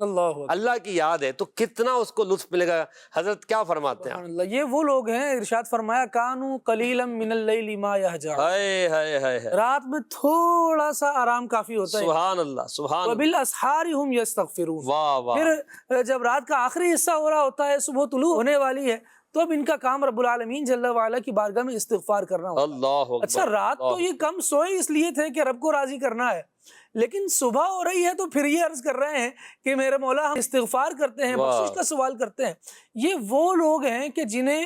اللہ کی یاد ہے، تو کتنا اس کو لطف ملے گا۔ حضرت کیا فرماتے ہیں؟ یہ وہ لوگ ہیں، ارشاد فرمایا کانو قلیلا من اللیل ما یہجعون، رات میں تھوڑا سا آرام کافی ہوتا ہے، سبحان اللہ سبحان اللہ، وبالاسحار ہم یستغفرون، واہ واہ۔ پھر جب رات کا آخری حصہ ہو رہا ہوتا ہے، صبح طلوع ہونے والی ہے، تو اب ان کا کام رب العالمین جل وعلا کی بارگاہ میں استغفار کرنا ہوتا ہے۔ اللہ اکبر۔ اچھا رات تو یہ کم سوئے اس لیے تھے کہ رب کو راضی کرنا ہے، لیکن صبح ہو رہی ہے تو پھر یہ عرض کر رہے ہیں کہ میرے مولا ہم استغفار کرتے ہیں، بخشش کا سوال کرتے ہیں۔ یہ وہ لوگ ہیں کہ جنہیں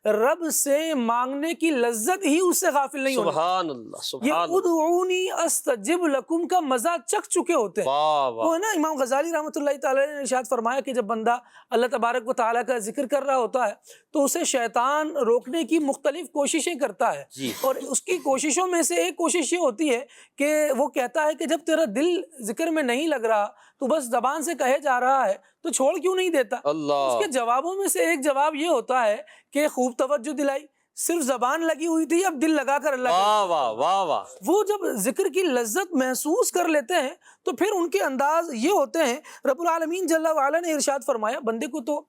رب سے مانگنے کی لذت ہی اس سے غافل نہیں ہونے۔ سبحان اللہ یہ سبحان اللہ، ادعونی استجب لکم کا مزہ چکھ چکے ہوتے ہیں۔ واہ وہ واہ، ہے نا امام غزالی رحمۃ اللہ تعالی نے ارشاد فرمایا کہ جب بندہ اللہ تبارک و تعالیٰ کا ذکر کر رہا ہوتا ہے تو اسے شیطان روکنے کی مختلف کوششیں کرتا ہے، جی اور اس کی کوششوں میں سے ایک کوشش یہ ہوتی ہے کہ وہ کہتا ہے کہ جب تیرا دل ذکر میں نہیں لگ رہا تو بس زبان سے کہے جا رہا ہے تو چھوڑ کیوں نہیں دیتا؟ اللہ، اس کے جوابوں میں سے ایک جواب یہ ہوتا ہے کہ خوب توجہ دلائی، صرف زبان لگی ہوئی تھی، اب دل لگا کر اللہ واہ واہ واہ واہ، وہ جب ذکر کی لذت محسوس کر لیتے ہیں تو پھر ان کے انداز یہ ہوتے ہیں۔ رب العالمین جل وعلا نے ارشاد فرمایا بندے کو تو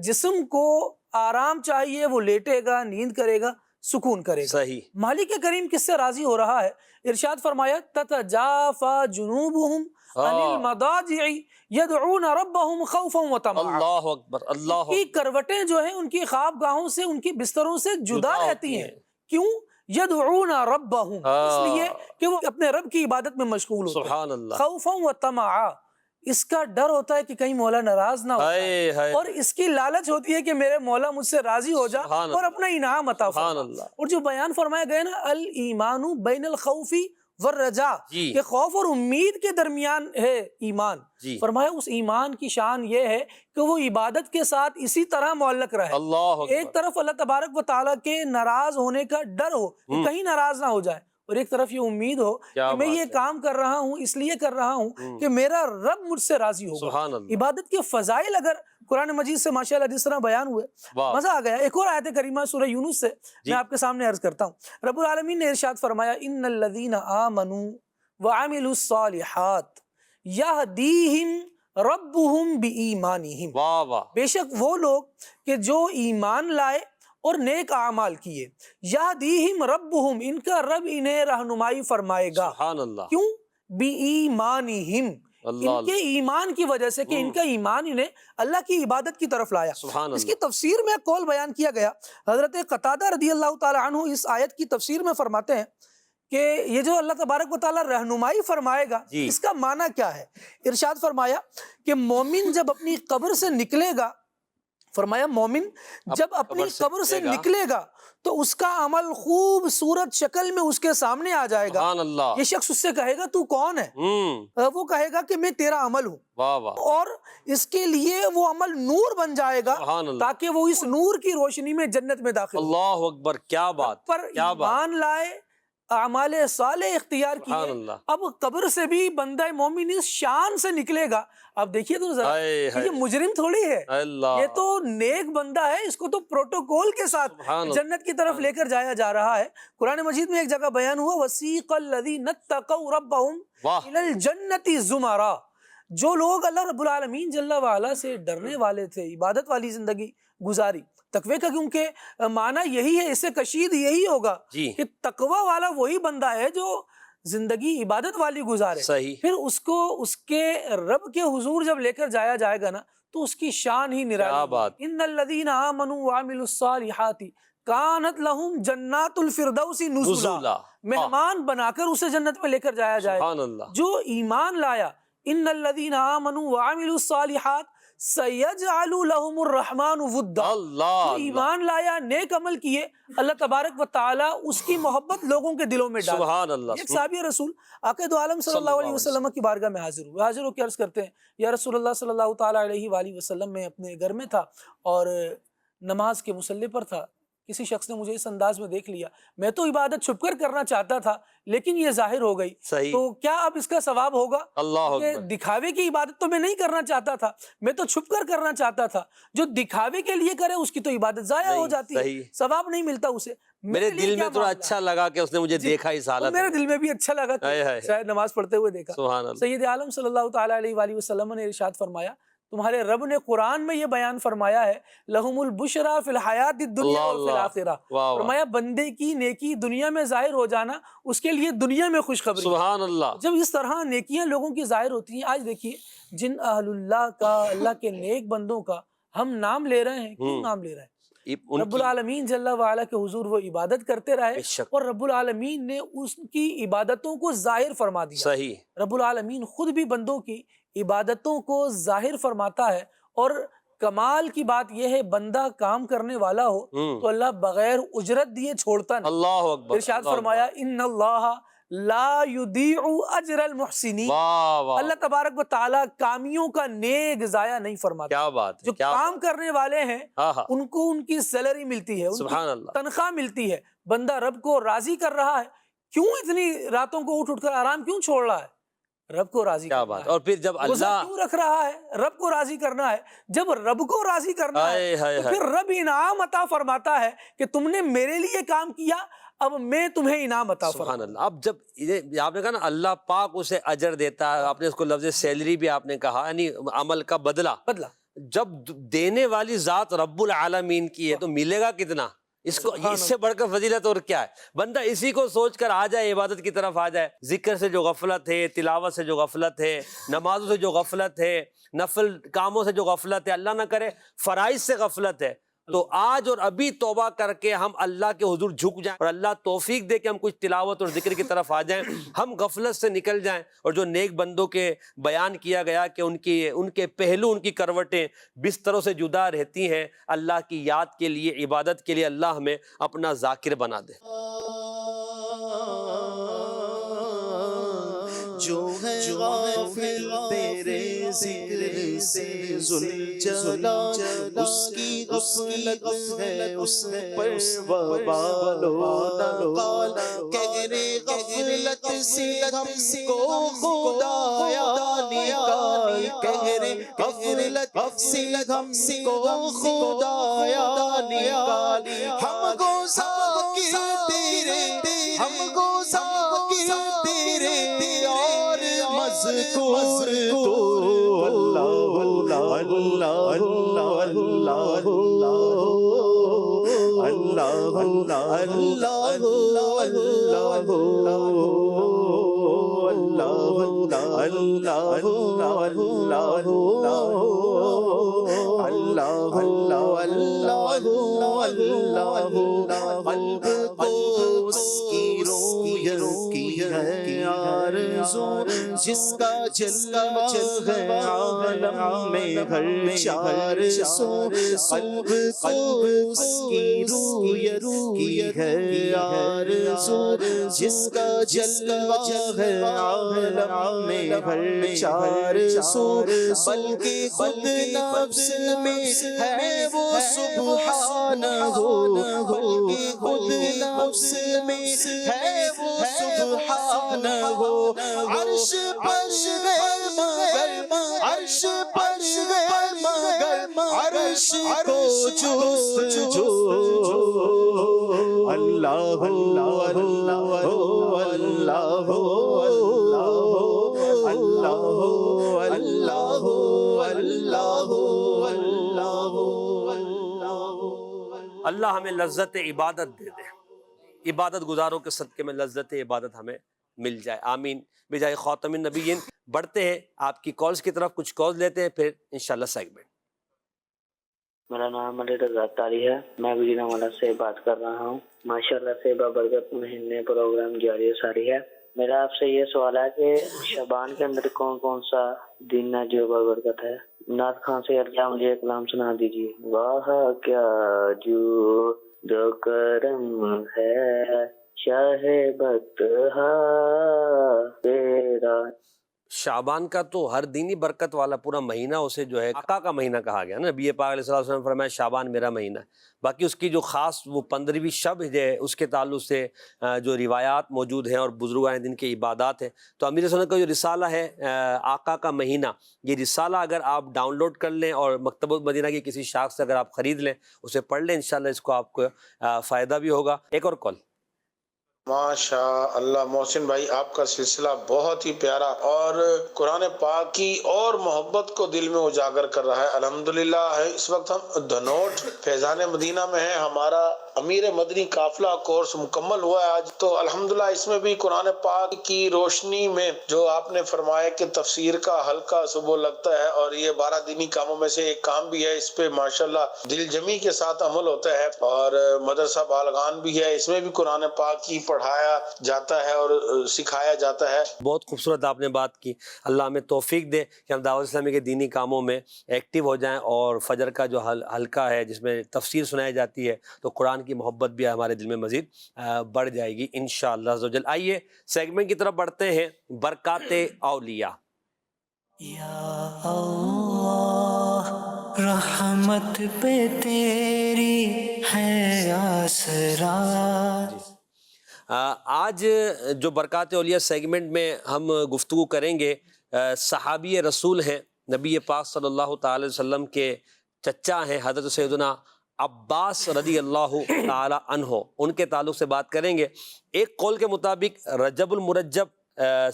جسم کو آرام چاہیے، وہ لیٹے گا، نیند کرے گا، سکون کرے گا۔ صحیح، مالک کریم کس سے راضی ہو رہا ہے؟ ارشاد فرمایا تتجافا جنوبہم عن المضاجع یدعون ربہم خوفا وطمعا۔ اللہ اکبر، اللہ کی کروٹیں جو ہیں ان کی خواب گاہوں سے، ان کی بستروں سے جدا رہتی ہیں۔ کیوں؟ یدعون ربہم، اس لیے کہ وہ اپنے رب کی عبادت میں مشغول ہوتے ہیں۔ سبحان اللہ، خوفا وطمعا، اس کا ڈر ہوتا ہے کہ کہیں مولا ناراض نہ ہو جائے، ہائے ہائے، اور اس کی لالچ ہوتی ہے کہ میرے مولا مجھ سے راضی ہو جا سبحان اور اللہ، اپنا انعام عطا سبحان فرما۔ اللہ، اور جو بیان فرمایا گیا نا الایمان بین الخوف والرجاء، جی کہ خوف اور امید کے درمیان ہے ایمان۔ جی، فرمایا اس ایمان کی شان یہ ہے کہ وہ عبادت کے ساتھ اسی طرح معلق رہے۔ اللہ ایک اکبر، طرف اللہ تبارک و تعالیٰ کے ناراض ہونے کا ڈر ہو کہ کہیں ناراض نہ ہو جائے، اور ایک طرف یہ امید ہو کیا کہ میں بات یہ ہے، کام کر رہا ہوں اس لیے کر رہا ہوں کہ میرا رب مجھ سے راضی ہوگا۔ سبحان اللہ، عبادت کے فضائل اگر قرآن مجید سے ماشاءاللہ جس طرح بیان ہوئے، واہ، مزہ آ گیا۔ ایک اور آیت کریمہ سورہ یونس سے جی، میں آپ کے سامنے عرض کرتا ہوں۔ رب العالمین نے ارشاد فرمایا ان الذین آمنوا وعملوا الصالحات یہدیہم ربہم بایمانہم، واہ واہ، بے شک وہ لوگ کہ جو ایمان لائے اور نیک اعمال کیے، یہدیہم ربہم، ان کا رب انہیں رہنمائی فرمائے گا۔ سبحان اللہ، کیوں؟ بایمانہم، اللہ ان کے ایمان کی وجہ سے کہ ان کا ایمان انہیں اللہ کی عبادت کی طرف لایا۔ سبحان اس کی اللہ، تفسیر میں قول بیان کیا گیا، حضرت قتادہ رضی اللہ تعالی عنہ اس آیت کی تفسیر میں فرماتے ہیں کہ یہ جو اللہ تبارک و تعالیٰ رہنمائی فرمائے گا، جی، اس کا معنی کیا ہے؟ ارشاد فرمایا کہ مومن جب اپنی قبر سے نکلے گا، فرمایا مومن جب اپنی قبر سے نکلے گا تو اس کا عمل خوبصورت شکل میں اس کے سامنے آ جائے گا۔ سبحان اللہ، یہ شخص اس سے کہے گا تو کون ہے؟ وہ کہے گا کہ میں تیرا عمل ہوں، واہ واہ، اور اس کے لیے وہ عمل نور بن جائے گا سبحان اللہ، تاکہ وہ اس نور کی روشنی میں جنت میں داخل ہو۔ اللہ اکبر، کیا بات، پر کیا بات، ایمان لائے، اعمال صالح اختیار سبحان کیے، اللہ، اب قبر سے بھی بندہ مومن اس شان سے نکلے گا۔ اب دیکھیے تو ذرا، ہائے ہائے، یہ مجرم تھوڑی ہے، اللہ، یہ تو نیک بندہ ہے، اس کو تو پروٹوکول کے ساتھ سبحان اللہ، جنت کی طرف لے کر جایا جا رہا ہے۔ قرآن مجید میں ایک جگہ بیان ہوا وَسِيقَ الَّذِينَ اتَّقَوْا رَبَّهُمْ واہ، إِلَى الْجَنَّةِ زُمَرًا، جو لوگ اللہ رب العالمین جل وعلا سے ڈرنے والے تھے، عبادت والی زندگی گزاری۔ تقوی کا کیونکہ معنی یہی ہے، اس سے کشید یہی ہوگا جی، کہ تقوی والا وہی بندہ ہے جو زندگی عبادت والی گزارے۔ صحیح، پھر اس کو اس کے رب کے حضور جب لے کر جایا جائے گا نا تو اس کی شان ہی نرالی کیا بات، ان الذین آمنوا وعملوا الصالحات کانت لہم جنات الفردوس نزلا، نزلا، مہمان بنا کر اسے جنت میں لے کر جایا جائے گا۔ سبحان اللہ، جو ایمان لایا، ان الذین آمنوا وعملوا الصالحات سیجعل لہم الرحمن ودا، اللہ، جو اللہ، ایمان لایا، نیک عمل کیے، اللہ تبارک و تعالی اس کی محبت لوگوں کے دلوں میں ڈال۔ سبحان اللہ، ایک صحابی رسول آقا دو عالم صلی اللہ علیہ وسلم کی بارگاہ میں حاضر ہو کے عرض کرتے ہیں یا رسول اللہ صلی اللہ تعالی علیہ وآلہ وسلم، میں اپنے گھر میں تھا اور نماز کے مصلی پر تھا، کسی شخص نے مجھے اس انداز میں دیکھ لیا، میں تو عبادت چھپ کر کرنا چاہتا تھا لیکن یہ ظاہر ہو گئی، صحیح، تو کیا اب اس کا ثواب ہوگا؟ اللہ کہ اکبر، دکھاوے کی عبادت تو میں نہیں کرنا چاہتا تھا، میں تو چھپ کر کرنا چاہتا تھا، جو دکھاوے کے لیے کرے اس کی تو عبادت ضائع ہو نہیں، جاتی ہے، صحیح، ثواب نہیں ملتا اسے۔ میرے لیے دل کیا میں تھوڑا معاملہ؟ اچھا لگا کہ اس نے مجھے جی، دیکھا اس اور حالت میرے میں، دل میں بھی اچھا لگا کہ ہائے ہائے، شاید نماز پڑھتے ہوئے دیکھا۔ سبحان اللہ، سید عالم صلی اللہ تعالی علیہ وآلہ وسلم نے ارشاد فرمایا، تمہارے رب نے قرآن میں یہ بیان فرمایا ہے لہم البشرا فی الحیات الدنیا و فی الآخرہ، واہ، فرمایا بندے کی نیکی دنیا میں ظاہر ہو جانا اس کے لیے دنیا میں خوشخبری۔ سبحان اللہ، جب اس طرح نیکیاں لوگوں کی ظاہر ہوتی ہیں، آج دیکھیے جن اہل اللہ کا، اللہ کے نیک بندوں کا ہم نام لے رہے ہیں، کیوں نام لے رہے ہیں؟ رب العالمین جل وعلا کے حضور وہ عبادت کرتے رہے اور رب العالمین نے اس کی عبادتوں کو ظاہر فرما دیا. صحیح. رب العالمین خود بھی بندوں کی عبادتوں کو ظاہر فرماتا ہے. اور کمال کی بات یہ ہے بندہ کام کرنے والا ہو تو اللہ بغیر اجرت دیے چھوڑتا نہیں. اللہ اکبر. ارشاد فرمایا ان اللہ لا یضیع اجر المحسنین. اللہ تبارک و تعالی کامیوں کا نیک ضائع نہیں فرماتا. کیا بات ہے. جو کام کرنے والے ہیں ان کو ان کی سیلری ملتی ہے, سبحان اللہ, تنخواہ ملتی ہے. بندہ رب کو راضی کر رہا ہے, کیوں اتنی راتوں کو اٹھ کر آرام کیوں چھوڑ رہا ہے؟ رب کو راضی کرنا ہے. اور پھر جب اللہ کیوں رکھ رہا ہے؟ رب کو راضی کرنا ہے. جب رب کو راضی کرنا ہے تو پھر رب انعام عطا فرماتا ہے کہ تم نے میرے لیے کام کیا, اب میں تمہیں انعام عطا فرماتا. سبحان اللہ. اب جب آپ نے کہا نا اللہ پاک اسے اجر دیتا ہے, آپ نے اس کو لفظ سیلری بھی آپ نے کہا, یعنی عمل کا بدلہ. جب دینے والی ذات رب العالمین کی ہے تو ملے گا کتنا؟ اس کو اس سے بڑھ کر فضیلت اور کیا ہے؟ بندہ اسی کو سوچ کر آ جائے, عبادت کی طرف آ جائے. ذکر سے جو غفلت ہے, تلاوت سے جو غفلت ہے, نمازوں سے جو غفلت ہے, نفل کاموں سے جو غفلت ہے, اللہ نہ کرے فرائض سے غفلت ہے, تو آج اور ابھی توبہ کر کے ہم اللہ کے حضور جھک جائیں اور اللہ توفیق دے کہ ہم کچھ تلاوت اور ذکر کی طرف آ جائیں, ہم غفلت سے نکل جائیں. اور جو نیک بندوں کے بیان کیا گیا کہ ان کے پہلو, ان کی کروٹیں بستروں سے جدا رہتی ہیں اللہ کی یاد کے لیے, عبادت کے لیے. اللہ ہمیں اپنا ذاکر بنا دے. جو ہے غافل تیرے ذکر سے ذوالجلال, اس کی غفلت ہے اس پر وبال و نقال. گہرے غفلت سے ہم کو خدایا نکال, گہرے غفلت سے ہم کو خدایا نکال. ہم کو ذاکر تیرے, ہم کو ذاکر تیرے اور مذکور تو اللہ اللہ اللہ اللہ اللہ اللہ جس کا جلوہ ہے عالم میں ہر چار سو, قلب کو اس کی روی ہے آرزو. جس کا جلوہ ہے عالم میں ہر چار سو, بلکہ خود نفس میں ہے وہ سبحانہ ہو, بلکہ خود نفس میں ہے وہ سبحانہ ہو. عرش پر ہے مگر, عرش پر ہے مگر, عرش کو جستجو. اللہ اللہ اللہ اللہ اللہ اللہ. اللہ ہمیں لذت عبادت دے دے, عبادت گزاروں کے صدقے میں لذت عبادت ہمیں مل جائے. آمین بجائے خاتم النبیین. بڑھتے ہیں آپ کی کالز کی طرف, کچھ کالز لیتے ہیں پھر انشاءاللہ سیگمنٹ. میرا نام علی رضا تاری ہے, میں گجرانوالہ سے بات کر رہا ہوں. ماشاءاللہ سے بابرکت مہینے پروگرام جاری و ساری ہے. میرا آپ سے یہ سوال ہے کہ شعبان کے اندر کون کون سا دن ہے جو بابرکت ہے؟ نعت خان سے ارجا مجھے ایک کلام سنا دیجیے. واہ کیا جو دو کرم ہے شاہ بطحا تیرا. شعبان کا تو ہر دن ہی برکت والا پورا مہینہ اسے جو ہے آقا کا مہینہ کہا گیا نا. نبی پاک علیہ الصلوۃ والسلام نے فرمایا شعبان میرا مہینہ ہے. باقی اس کی جو خاص وہ 15ویں شب ہے اس کے تعلق سے جو روایات موجود ہیں اور بزرگان دین کی عبادات ہیں. تو امیر سنت کا جو رسالہ ہے آقا کا مہینہ, یہ رسالہ اگر آپ ڈاؤن لوڈ کر لیں اور مکتبۃ مدینہ کی کسی شاخ سے اگر آپ خرید لیں, اسے پڑھ لیں, انشاءاللہ اس کو آپ کو فائدہ بھی ہوگا. ایک اور کال. ماشاء اللہ محسن بھائی, آپ کا سلسلہ بہت ہی پیارا اور قرآن پاک کی اور محبت کو دل میں اجاگر کر رہا ہے. الحمدللہ. اس وقت ہم دھنوٹ فیضان مدینہ میں ہیں. ہمارا امیر مدنی قافلہ کورس مکمل ہوا ہے آج، تو الحمدللہ اس میں بھی قرآن پاک کی روشنی میں جو آپ نے فرمایا کہ تفسیر کا حلقہ صبح لگتا ہے، اور یہ 12 دینی کاموں میں سے ایک کام بھی ہے، اس پہ ماشاءاللہ دل جمی کے ساتھ عمل ہوتا ہے، اور مدرسہ بالغان بھی ہے، اس میں بھی قرآن پاک کی پڑھایا جاتا ہے اور سکھایا جاتا ہے۔ بہت خوبصورت آپ نے بات کی، اللہ ہمیں توفیق دے کہ ہم دعوت اسلامی کے دینی کاموں میں ایکٹیو ہو جائیں، اور فجر کا جو حلقہ ہے جس میں تفسیر سنائی جاتی ہے تو قرآن کی محبت بھی ہمارے دل میں مزید بڑھ جائے گی انشاءاللہ عز و جل۔ آئیے سیگمنٹ کی طرف بڑھتے ہیں، برکات اولیاء۔ یا اللہ رحمت پہ تیری ہے آسرا۔ آج جو برکات اولیاء سیگمنٹ میں ہم گفتگو کریں گے، صحابی رسول ہیں، نبی پاک صلی اللہ تعالی وسلم کے چچا ہیں حضرت سیدنا عباس رضی اللہ تعالی عنہ، ان کے تعلق سے بات کریں گے۔ ایک قول کے مطابق رجب المرجب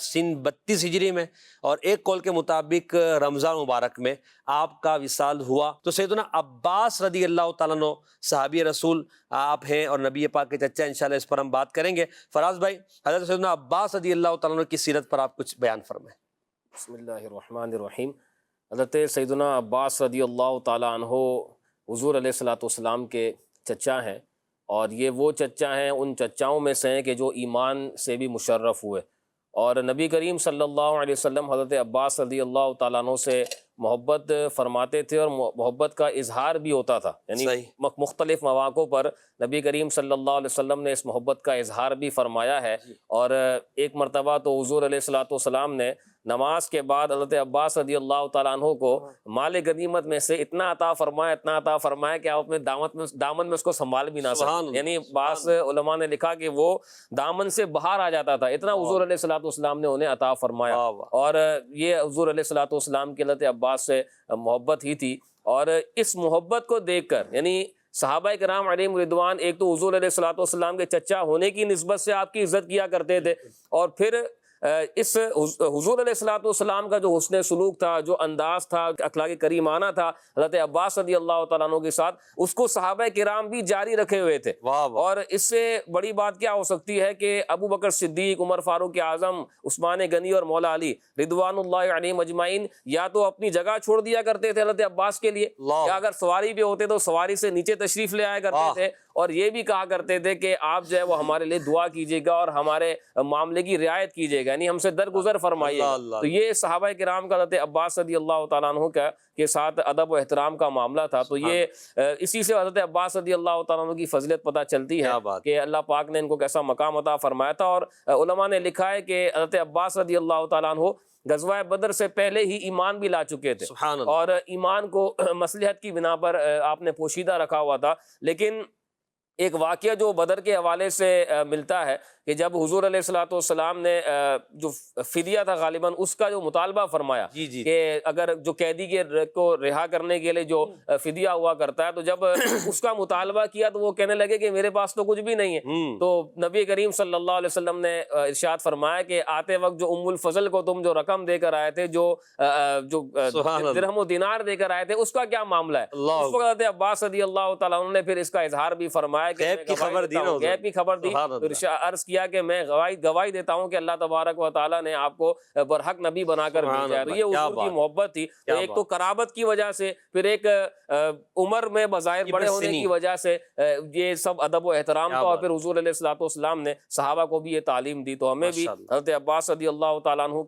سن 32 ہجری میں، اور ایک قول کے مطابق رمضان مبارک میں آپ کا وصال ہوا۔ تو سیدنا عباس رضی اللہ تعالیٰ عنہ صحابی رسول آپ ہیں اور نبی پاک کے چچا، انشاءاللہ اس پر ہم بات کریں گے۔ فراز بھائی، حضرت سیدنا عباس رضی اللہ تعالیٰ عنہ کی سیرت پر آپ کچھ بیان فرمائیں۔ بسم اللہ الرحمن الرحیم۔ حضرت سیدنا عباس رضی اللہ تعالیٰ عنہ حضور علیہ الصلوۃ والسلام کے چچا ہیں، اور یہ وہ چچا ہیں ان چچاؤں میں سے ہیں کہ جو ایمان سے بھی مشرف ہوئے، اور نبی کریم صلی اللہ علیہ وسلم حضرت عباس رضی اللہ تعالیٰ عنہ سے محبت فرماتے تھے، اور محبت کا اظہار بھی ہوتا تھا، یعنی مختلف مواقع پر نبی کریم صلی اللہ علیہ وسلم نے اس محبت کا اظہار بھی فرمایا ہے۔ اور ایک مرتبہ تو حضور علیہ الصلوۃ والسلام نے نماز کے بعد حضرت عباس رضی اللہ تعالیٰ عنہ کو مال غنیمت میں سے اتنا عطا فرمایا کہ آپ اپنے دامن میں اس کو سنبھال بھی نہ سکتے، یعنی بعض علماء نے لکھا کہ وہ دامن سے باہر آ جاتا تھا، اتنا حضور علیہ الصلوۃ والسلام نے انہیں عطا فرمایا۔ اور یہ حضور علیہ الصلوۃ والسلام کی حضرت عباس سے محبت ہی تھی، اور اس محبت کو دیکھ کر یعنی صحابہ کرام علیہم رضوان ایک تو حضور علیہ الصلوۃ والسلام کے چچا ہونے کی نسبت سے آپ کی عزت کیا کرتے تھے، اور پھر اس حضور علیہ الصلوۃ والسلام کا جو حسن سلوک تھا، جو انداز تھا، اخلاق کریمانہ تھا حضرت عباس رضی اللہ تعالیٰ عنہ کے ساتھ، اس کو صحابہ کرام بھی جاری رکھے ہوئے تھے۔ اور اس سے بڑی بات کیا ہو سکتی ہے کہ ابو بکر صدیق، عمر فاروق اعظم، عثمان غنی اور مولا علی رضوان اللہ علیہم اجمعین یا تو اپنی جگہ چھوڑ دیا کرتے تھے حضرت عباس کے لیے، یا اگر سواری پہ ہوتے تو سواری سے نیچے تشریف لے آیا کرتے تھے، اور یہ بھی کہا کرتے تھے کہ آپ جو ہے وہ ہمارے لیے دعا کیجیے گا اور ہمارے معاملے کی رعایت کیجیے گا، یعنی ہم سے درگزر فرمائیے گا۔ تو یہ صحابہ کرام کا حضرت عباس رضی اللہ تعالیٰ عنہ کے ساتھ ادب و احترام کا معاملہ تھا۔ تو یہ اسی سے حضرت عباس رضی اللہ تعالیٰ عنہ کی فضیلت پتہ چلتی ہے کہ اللہ پاک نے ان کو کیسا مقام عطا فرمایا تھا۔ اور علماء نے لکھا ہے کہ حضرت عباس رضی اللہ تعالیٰ عنہ غزوہ بدر سے پہلے ہی ایمان بھی لا چکے تھے، اور ایمان کو مصلحت کی بنا پر آپ نے پوشیدہ رکھا ہوا تھا۔ لیکن ایک واقعہ جو بدر کے حوالے سے ملتا ہے کہ جب حضور علیہ الصلوۃ والسلام نے جو فدیہ تھا غالباً اس کا جو مطالبہ فرمایا کہ اگر جو قیدی کو رہا کرنے کے لیے جو فدیہ ہوا کرتا ہے، تو جب اس کا مطالبہ کیا تو وہ کہنے لگے کہ میرے پاس تو کچھ بھی نہیں ہے۔ تو نبی کریم صلی اللہ علیہ وسلم نے ارشاد فرمایا کہ آتے وقت جو ام الفضل کو تم جو رقم دے کر آئے تھے، جو درہم و دینار دے کر آئے تھے، اس کا کیا معاملہ ہے؟ اس وقت حضرت عباس رضی اللہ تعالیٰ عنہ نے پھر اس کا اظہار بھی فرمایا، غیب کی خبر دی، عرض کیا کہ میں گواہی دیتا ہوں کہ اللہ تبارک و تعالیٰ نے آپ کو برحق نبی بنا کر بھیجا ہے۔ تو یہ حضور کی محبت تھی، ایک تو قرابت کی وجہ سے، پھر ایک عمر میں بظاہر بڑے ہونے کی وجہ سے، یہ سب ادب و احترام تھا۔ اور پھر حضور علیہ الصلوۃ والسلام نے صحابہ کو بھی یہ تعلیم دی، تو ہمیں بھی حضرت عباس رضی اللہ تعالیٰ عنہ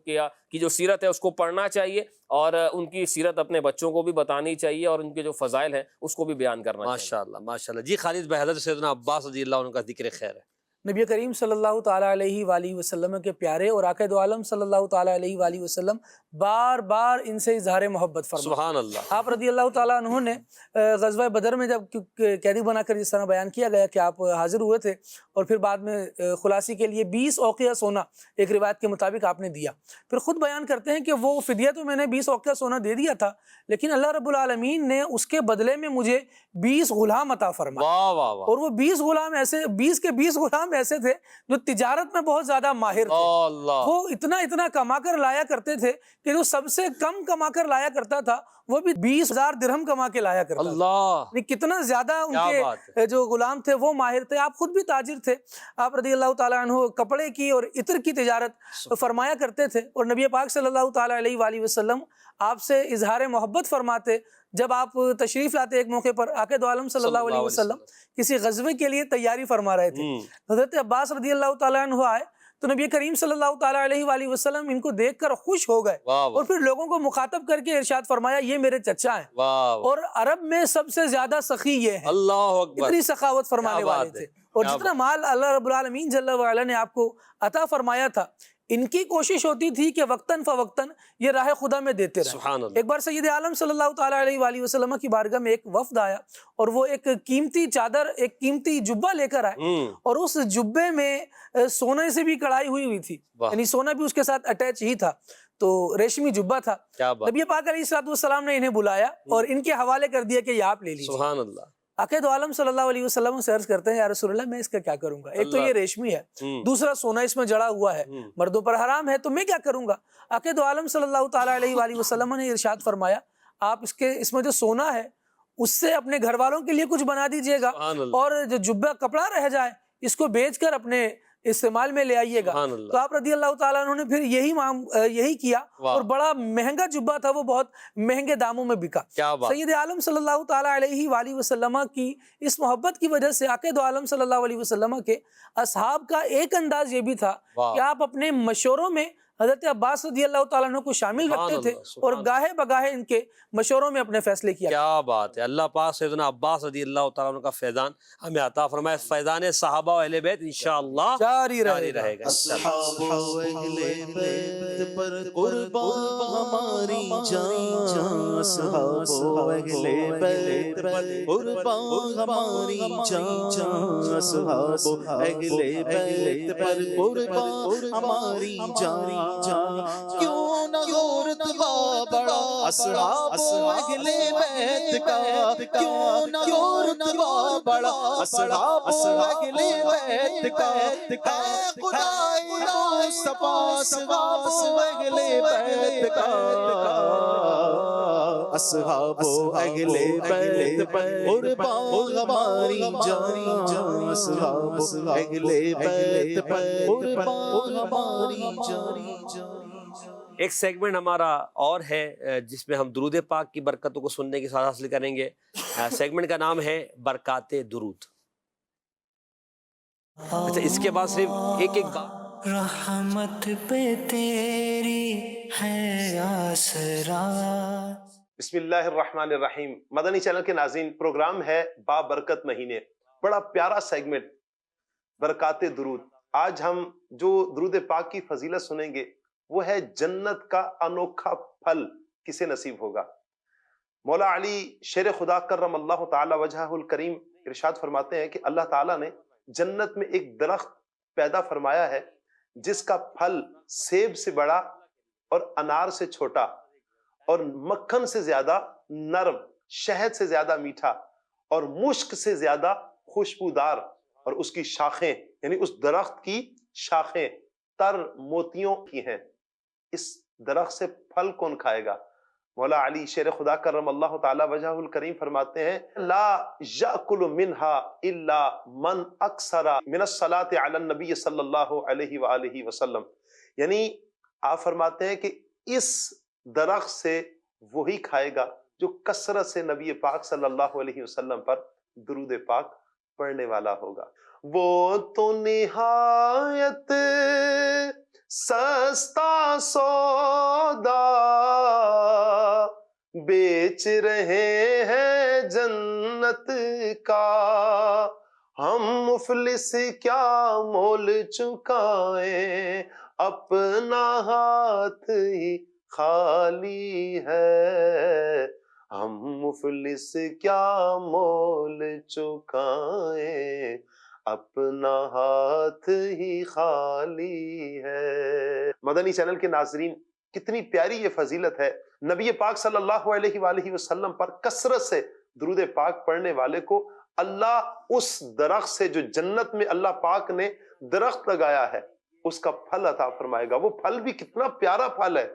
کی جو سیرت ہے اس کو پڑھنا چاہیے، اور ان کی سیرت اپنے بچوں کو بھی بتانی چاہیے، اور ان کے جو فضائل ہیں اس کو بھی بیان کرنا چاہیے۔ ماشاءاللہ ماشاءاللہ۔ جی خالد بھائی، حضرت سیدنا عباس رضی اللہ عنہ کا ذکر خیر ہے۔ نبی کریم صلی اللہ تعالیٰ علیہ وآلہ وسلم کے پیارے اور آقا دو عالم صلی اللہ تعالیٰ علیہ وآلہ وسلم بار بار ان سے اظہار محبت فرمایا۔ سبحان اللہ۔ آپ رضی اللہ تعالیٰ عنہ نے غزوہ بدر میں جب قیدی بنا کر جس طرح بیان کیا گیا کہ آپ حاضر ہوئے تھے، اور پھر بعد میں خلاصی کے لیے 20 اوقیہ سونا ایک روایت کے مطابق آپ نے دیا۔ پھر خود بیان کرتے ہیں کہ وہ فدیہ تو میں نے 20 اوقیہ سونا دے دیا تھا، لیکن اللہ رب العالمین نے اس کے بدلے میں مجھے 20 غلام عطا فرمایا، اور وہ 20 غلام ایسے 20 کے 20 غلام غلام ایسے تھے جو تجارت میں بہت زیادہ ماہر تھے. اللہ وہ اتنا کما کر لایا کرتے تھے کہ جو سب سے کم کما کر لایا کرتا تھا وہ بھی 20,000 درہم کما کے لایا کرتا تھا. اللہ یعنی کتنا زیادہ ان کیا بات کے جو غلام تھے وہ ماہر تھے. آپ خود بھی تاجر تھے. آپ رضی اللہ تعالیٰ عنہ کپڑے کی اور عطر کی تجارت فرمایا کرتے تھے، اور نبی پاک صلی اللہ تعالیٰ علیہ وآلہ وسلم آپ سے اظہار محبت فرماتے. جب آپ تشریف لاتے ایک موقع پر، آقا دو عالم صلی اللہ علیہ وسلم کسی غزوے کے لیے تیاری فرما رہے تھے. حضرت عباس رضی اللہ تعالیٰ عنہ آئے تو نبی کریم صلی اللہ تعالیٰ علیہ وآلہ وسلم ان کو دیکھ کر خوش ہو گئے، اور پھر لوگوں کو مخاطب کر کے ارشاد فرمایا یہ میرے چچا ہیں، اور عرب میں سب سے زیادہ سخی یہ ہیں. اللہ اکبر، اتنی سخاوت فرمانے والے تھے. اور جتنا مال اللہ رب العالمین جل وعلا نے آپ کو عطا فرمایا تھا، ان کی کوشش ہوتی تھی کہ وقتاً فوقتاً یہ راہ خدا میں دیتے رہے. سبحان اللہ. ایک بار سید عالم صلی اللہ تعالیٰ علیہ وآلہ وسلم کی بارگاہ میں ایک وفد آیا، اور وہ ایک قیمتی چادر، ایک قیمتی جبہ لے کر آئے، اور اس جبے میں سونے سے بھی کڑھائی ہوئی تھی، یعنی سونا بھی اس کے ساتھ اٹیچ ہی تھا. تو ریشمی جبہ تھا. نبی پاک علیہ السلام نے انہیں بلایا اور ان کے حوالے کر دیا کہ یہ آپ لے لیجیے. سبحان اللہ. آقا دو عالم صلی اللہ علیہ وسلم سے عرض کرتے ہیں یا رسول اللہ میں اس کا کیا کروں گا؟ ایک تو یہ ریشمی ہے، دوسرا سونا اس میں جڑا ہوا ہے، مردوں پر حرام ہے، تو میں کیا کروں گا؟ آقا دو عالم صلی اللہ تعالیٰ علیہ وآلہ وسلم نے ارشاد فرمایا آپ اس میں جو سونا ہے اس سے اپنے گھر والوں کے لیے کچھ بنا دیجئے گا، اور جو جبہ کپڑا رہ جائے اس کو بیچ کر اپنے استعمال میں لے آئیے گا. تو آپ رضی اللہ تعالیٰ عنہ نے پھر یہی کیا، اور بڑا مہنگا جبہ تھا، وہ بہت مہنگے داموں میں بکا. سید عالم صلی اللہ تعالیٰ علیہ وآلہ وسلم کی اس محبت کی وجہ سے آقا دو عالم صلی اللہ علیہ وسلم کے اصحاب کا ایک انداز یہ بھی تھا کہ آپ اپنے مشوروں میں حضرت عباس رضی اللہ تعالیٰ عنہ کو شامل رکھتے تھے، اور گاہے بگاہے ان کے مشوروں میں اپنے فیصلے کیا. کیا بات ہے. اللہ پاک سیدنا عباس رضی اللہ تعالیٰ عنہ کا فیضان ہمیں عطا فرمائے. فیضان صحابہ و اہل بیت انشاءاللہ جاری رہے گا. اصحاب و اہل بیت پر قربان ہماری جان، اصحاب و اہل بیت پر قربان ہماری جان، اصحاب و اہل بیت پر قربان ہماری جان. کیوں نہ ہو رتبہ بڑا اصحاب و اہل بیت کا، کیوں نہ ہو رتبہ بڑا اصحاب و اہل بیت کا. اے خدائے مصطفیٰ اصحاب و اہل بیت کا، اصحاب و اہل بیت پر قربان ہماری جان، اصحاب و اہل بیت پر قربان ہماری جان. ایک سیگمنٹ ہمارا اور ہے جس میں ہم درود پاک کی برکتوں کو سننے کی سعادت حاصل کریں گے. سیگمنٹ کا نام ہے برکات درود. اچھا، اس کے بعد صرف ایک بات. رحمت پہ تیری ہے آسرا. بسم اللہ الرحمن الرحیم. مدنی چینل کے ناظرین، پروگرام ہے بابرکت مہینے. بڑا پیارا سیگمنٹ برکات درود. آج ہم جو درود پاک کی فضیلت سنیں گے وہ ہے جنت کا انوکھا پھل کسے نصیب ہوگا. مولا علی شیر خدا کرم اللہ تعالی وجہہ الکریم ارشاد فرماتے ہیں کہ اللہ تعالیٰ نے جنت میں ایک درخت پیدا فرمایا ہے جس کا پھل سیب سے بڑا اور انار سے چھوٹا اور مکھن سے زیادہ نرم، شہد سے زیادہ میٹھا اور مشک سے زیادہ خوشبودار، اور اس کی شاخیں یعنی اس درخت کی شاخیں تر موتیوں کی ہیں. اس درخت سے پھل کون کھائے گا؟ مولا علی شیر خدا کرم اللہ تعالی وجہہ الکریم فرماتے ہیں لا یاکل منها الا من اکثر من الصلاۃ علی النبی صلی اللہ علیہ وآلہ وسلم. یعنی آپ فرماتے ہیں کہ اس درخت سے وہی کھائے گا جو کثرت سے نبی پاک صلی اللہ علیہ وسلم پر درود پاک پڑھنے والا ہوگا. وہ تو نہایت سستا سودا بیچ رہے ہیں جنت کا، ہم مفلس کیا مول چکائیں، اپنا ہاتھ ہی خالی ہے، ہم مفلس کیا مول چکائیں، اپنا ہاتھ ہی خالی ہے. مدنی چینل کے ناظرین، کتنی پیاری یہ فضیلت ہے. نبی پاک صلی اللہ علیہ وآلہ وسلم پر کثرت سے درود پاک پڑھنے والے کو اللہ اس درخت سے جو جنت میں اللہ پاک نے درخت لگایا ہے اس کا پھل عطا فرمائے گا. وہ پھل بھی کتنا پیارا پھل ہے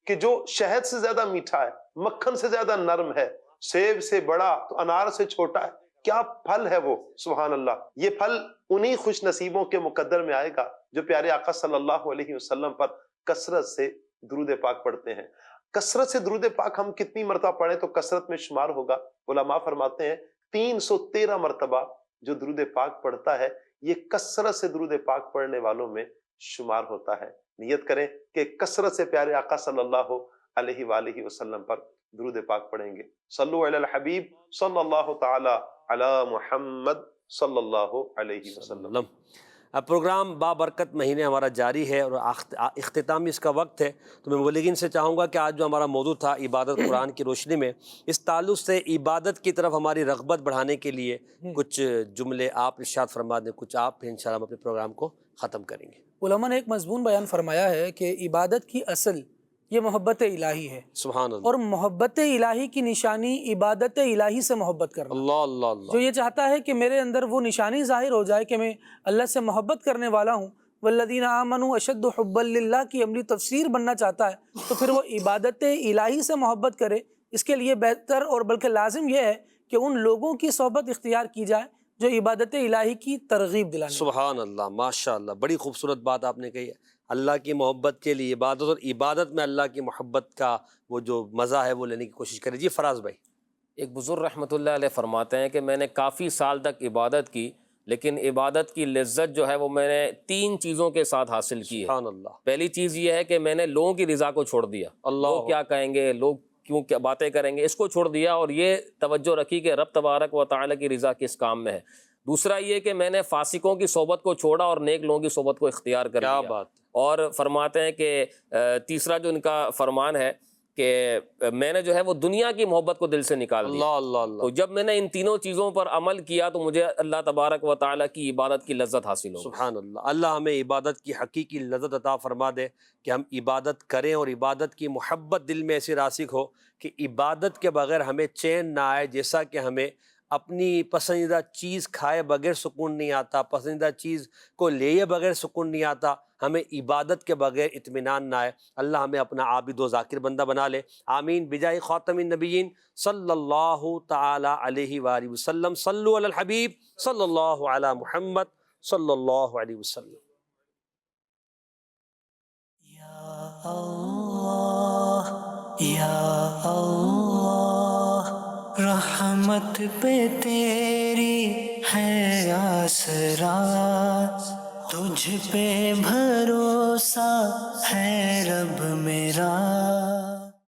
کہ جو شہد سے زیادہ میٹھا ہے, مکھن سے زیادہ نرم ہے, سیب سے بڑا تو انار سے چھوٹا ہے. کیا پھل ہے وہ, سبحان اللہ. یہ پھل انہی خوش نصیبوں کے مقدر میں آئے گا جو پیارے آقا صلی اللہ علیہ وسلم پر کثرت سے درود پاک پڑھتے ہیں. کثرت سے درود پاک ہم کتنی مرتبہ پڑھیں تو کثرت میں شمار ہوگا. علماء فرماتے ہیں 313 مرتبہ جو درود پاک پڑھتا ہے یہ کثرت سے درود پاک پڑھنے والوں میں شمار ہوتا ہے. نیت کریں کہ کثرت سے پیارے آقا صلی اللہ علیہ وآلہ وسلم پر درود پاک پڑھیں گے. صلو علی الحبیب صلی اللہ تعالی علی محمد صلی اللہ علیہ وسلم. اب پروگرام بابرکت مہینے ہمارا جاری ہے اور اختتامی اس کا وقت ہے, تو میں مبلغین سے چاہوں گا کہ آج جو ہمارا موضوع تھا عبادت قرآن کی روشنی میں, اس تعلق سے عبادت کی طرف ہماری رغبت بڑھانے کے لیے کچھ جملے آپ ارشاد فرما دیں, کچھ آپ, پھر انشاءاللہ ہم اپنے پروگرام کو ختم کریں گے. علماء نے ایک مضمون بیان فرمایا ہے کہ عبادت کی اصل یہ محبت الہی ہے. سبحان اللہ. اور محبت الہی کی نشانی عبادت الہی سے محبت کرنا. اللہ اللہ اللہ. جو یہ چاہتا ہے کہ میرے اندر وہ نشانی ظاہر ہو جائے کہ میں اللہ سے محبت کرنے والا ہوں, والذین آمنوا اشد حبا للہ کی عملی تفسیر بننا چاہتا ہے, تو پھر وہ عبادت الہی سے محبت کرے. اس کے لیے بہتر اور بلکہ لازم یہ ہے کہ ان لوگوں کی صحبت اختیار کی جائے جو عبادت الہی کی ترغیب دلانے. سبحان اللہ, ماشاء اللہ, بڑی خوبصورت بات آپ نے کہی ہے. اللہ کی محبت کے لیے عبادت, اور عبادت میں اللہ کی محبت کا وہ جو مزہ ہے وہ لینے کی کوشش کریں. جی فراز بھائی. ایک بزرگ رحمۃ اللہ علیہ فرماتے ہیں کہ میں نے کافی سال تک عبادت کی, لیکن عبادت کی لذت جو ہے وہ میں نے 3 چیزوں کے ساتھ حاصل کی ہے. سبحان اللہ. پہلی چیز یہ ہے کہ میں نے لوگوں کی رضا کو چھوڑ دیا. لوگ کیا کہیں گے, لوگ کیوں کیا باتیں کریں گے, اس کو چھوڑ دیا اور یہ توجہ رکھی کہ رب تبارک و تعالی کی رضا کس کام میں ہے. دوسرا یہ کہ میں نے فاسقوں کی صحبت کو چھوڑا اور نیک لوگوں کی صحبت کو اختیار کر لیا. کیا بات. اور فرماتے ہیں کہ تیسرا جو ان کا فرمان ہے کہ میں نے جو ہے وہ دنیا کی محبت کو دل سے نکال دیا. اللہ اللہ. تو جب میں نے ان تینوں چیزوں پر عمل کیا تو مجھے اللہ تبارک و تعالیٰ کی عبادت کی لذت حاصل ہو. سبحان اللہ. اللہ ہمیں عبادت کی حقیقی لذت عطا فرما دے کہ ہم عبادت کریں اور عبادت کی محبت دل میں ایسی راسخ ہو کہ عبادت کے بغیر ہمیں چین نہ آئے. جیسا کہ ہمیں اپنی پسندیدہ چیز کھائے بغیر سکون نہیں آتا, پسندیدہ چیز کو لیے بغیر سکون نہیں آتا, ہمیں عبادت کے بغیر اطمینان نہ آئے. اللہ ہمیں اپنا عابد و ذاکر بندہ بنا لے. آمین بجاہ خاتم النبیین صلی اللہ تعالی علیہ وآلہ وسلم. صلو علی الحبیب صلی اللہ علی محمد صلی اللہ علیہ وسلم. یا اللہ یا اللہ, رحمت پہ تیری ہے آسرا, تجھ پہ بھروسہ ہے رب میرا.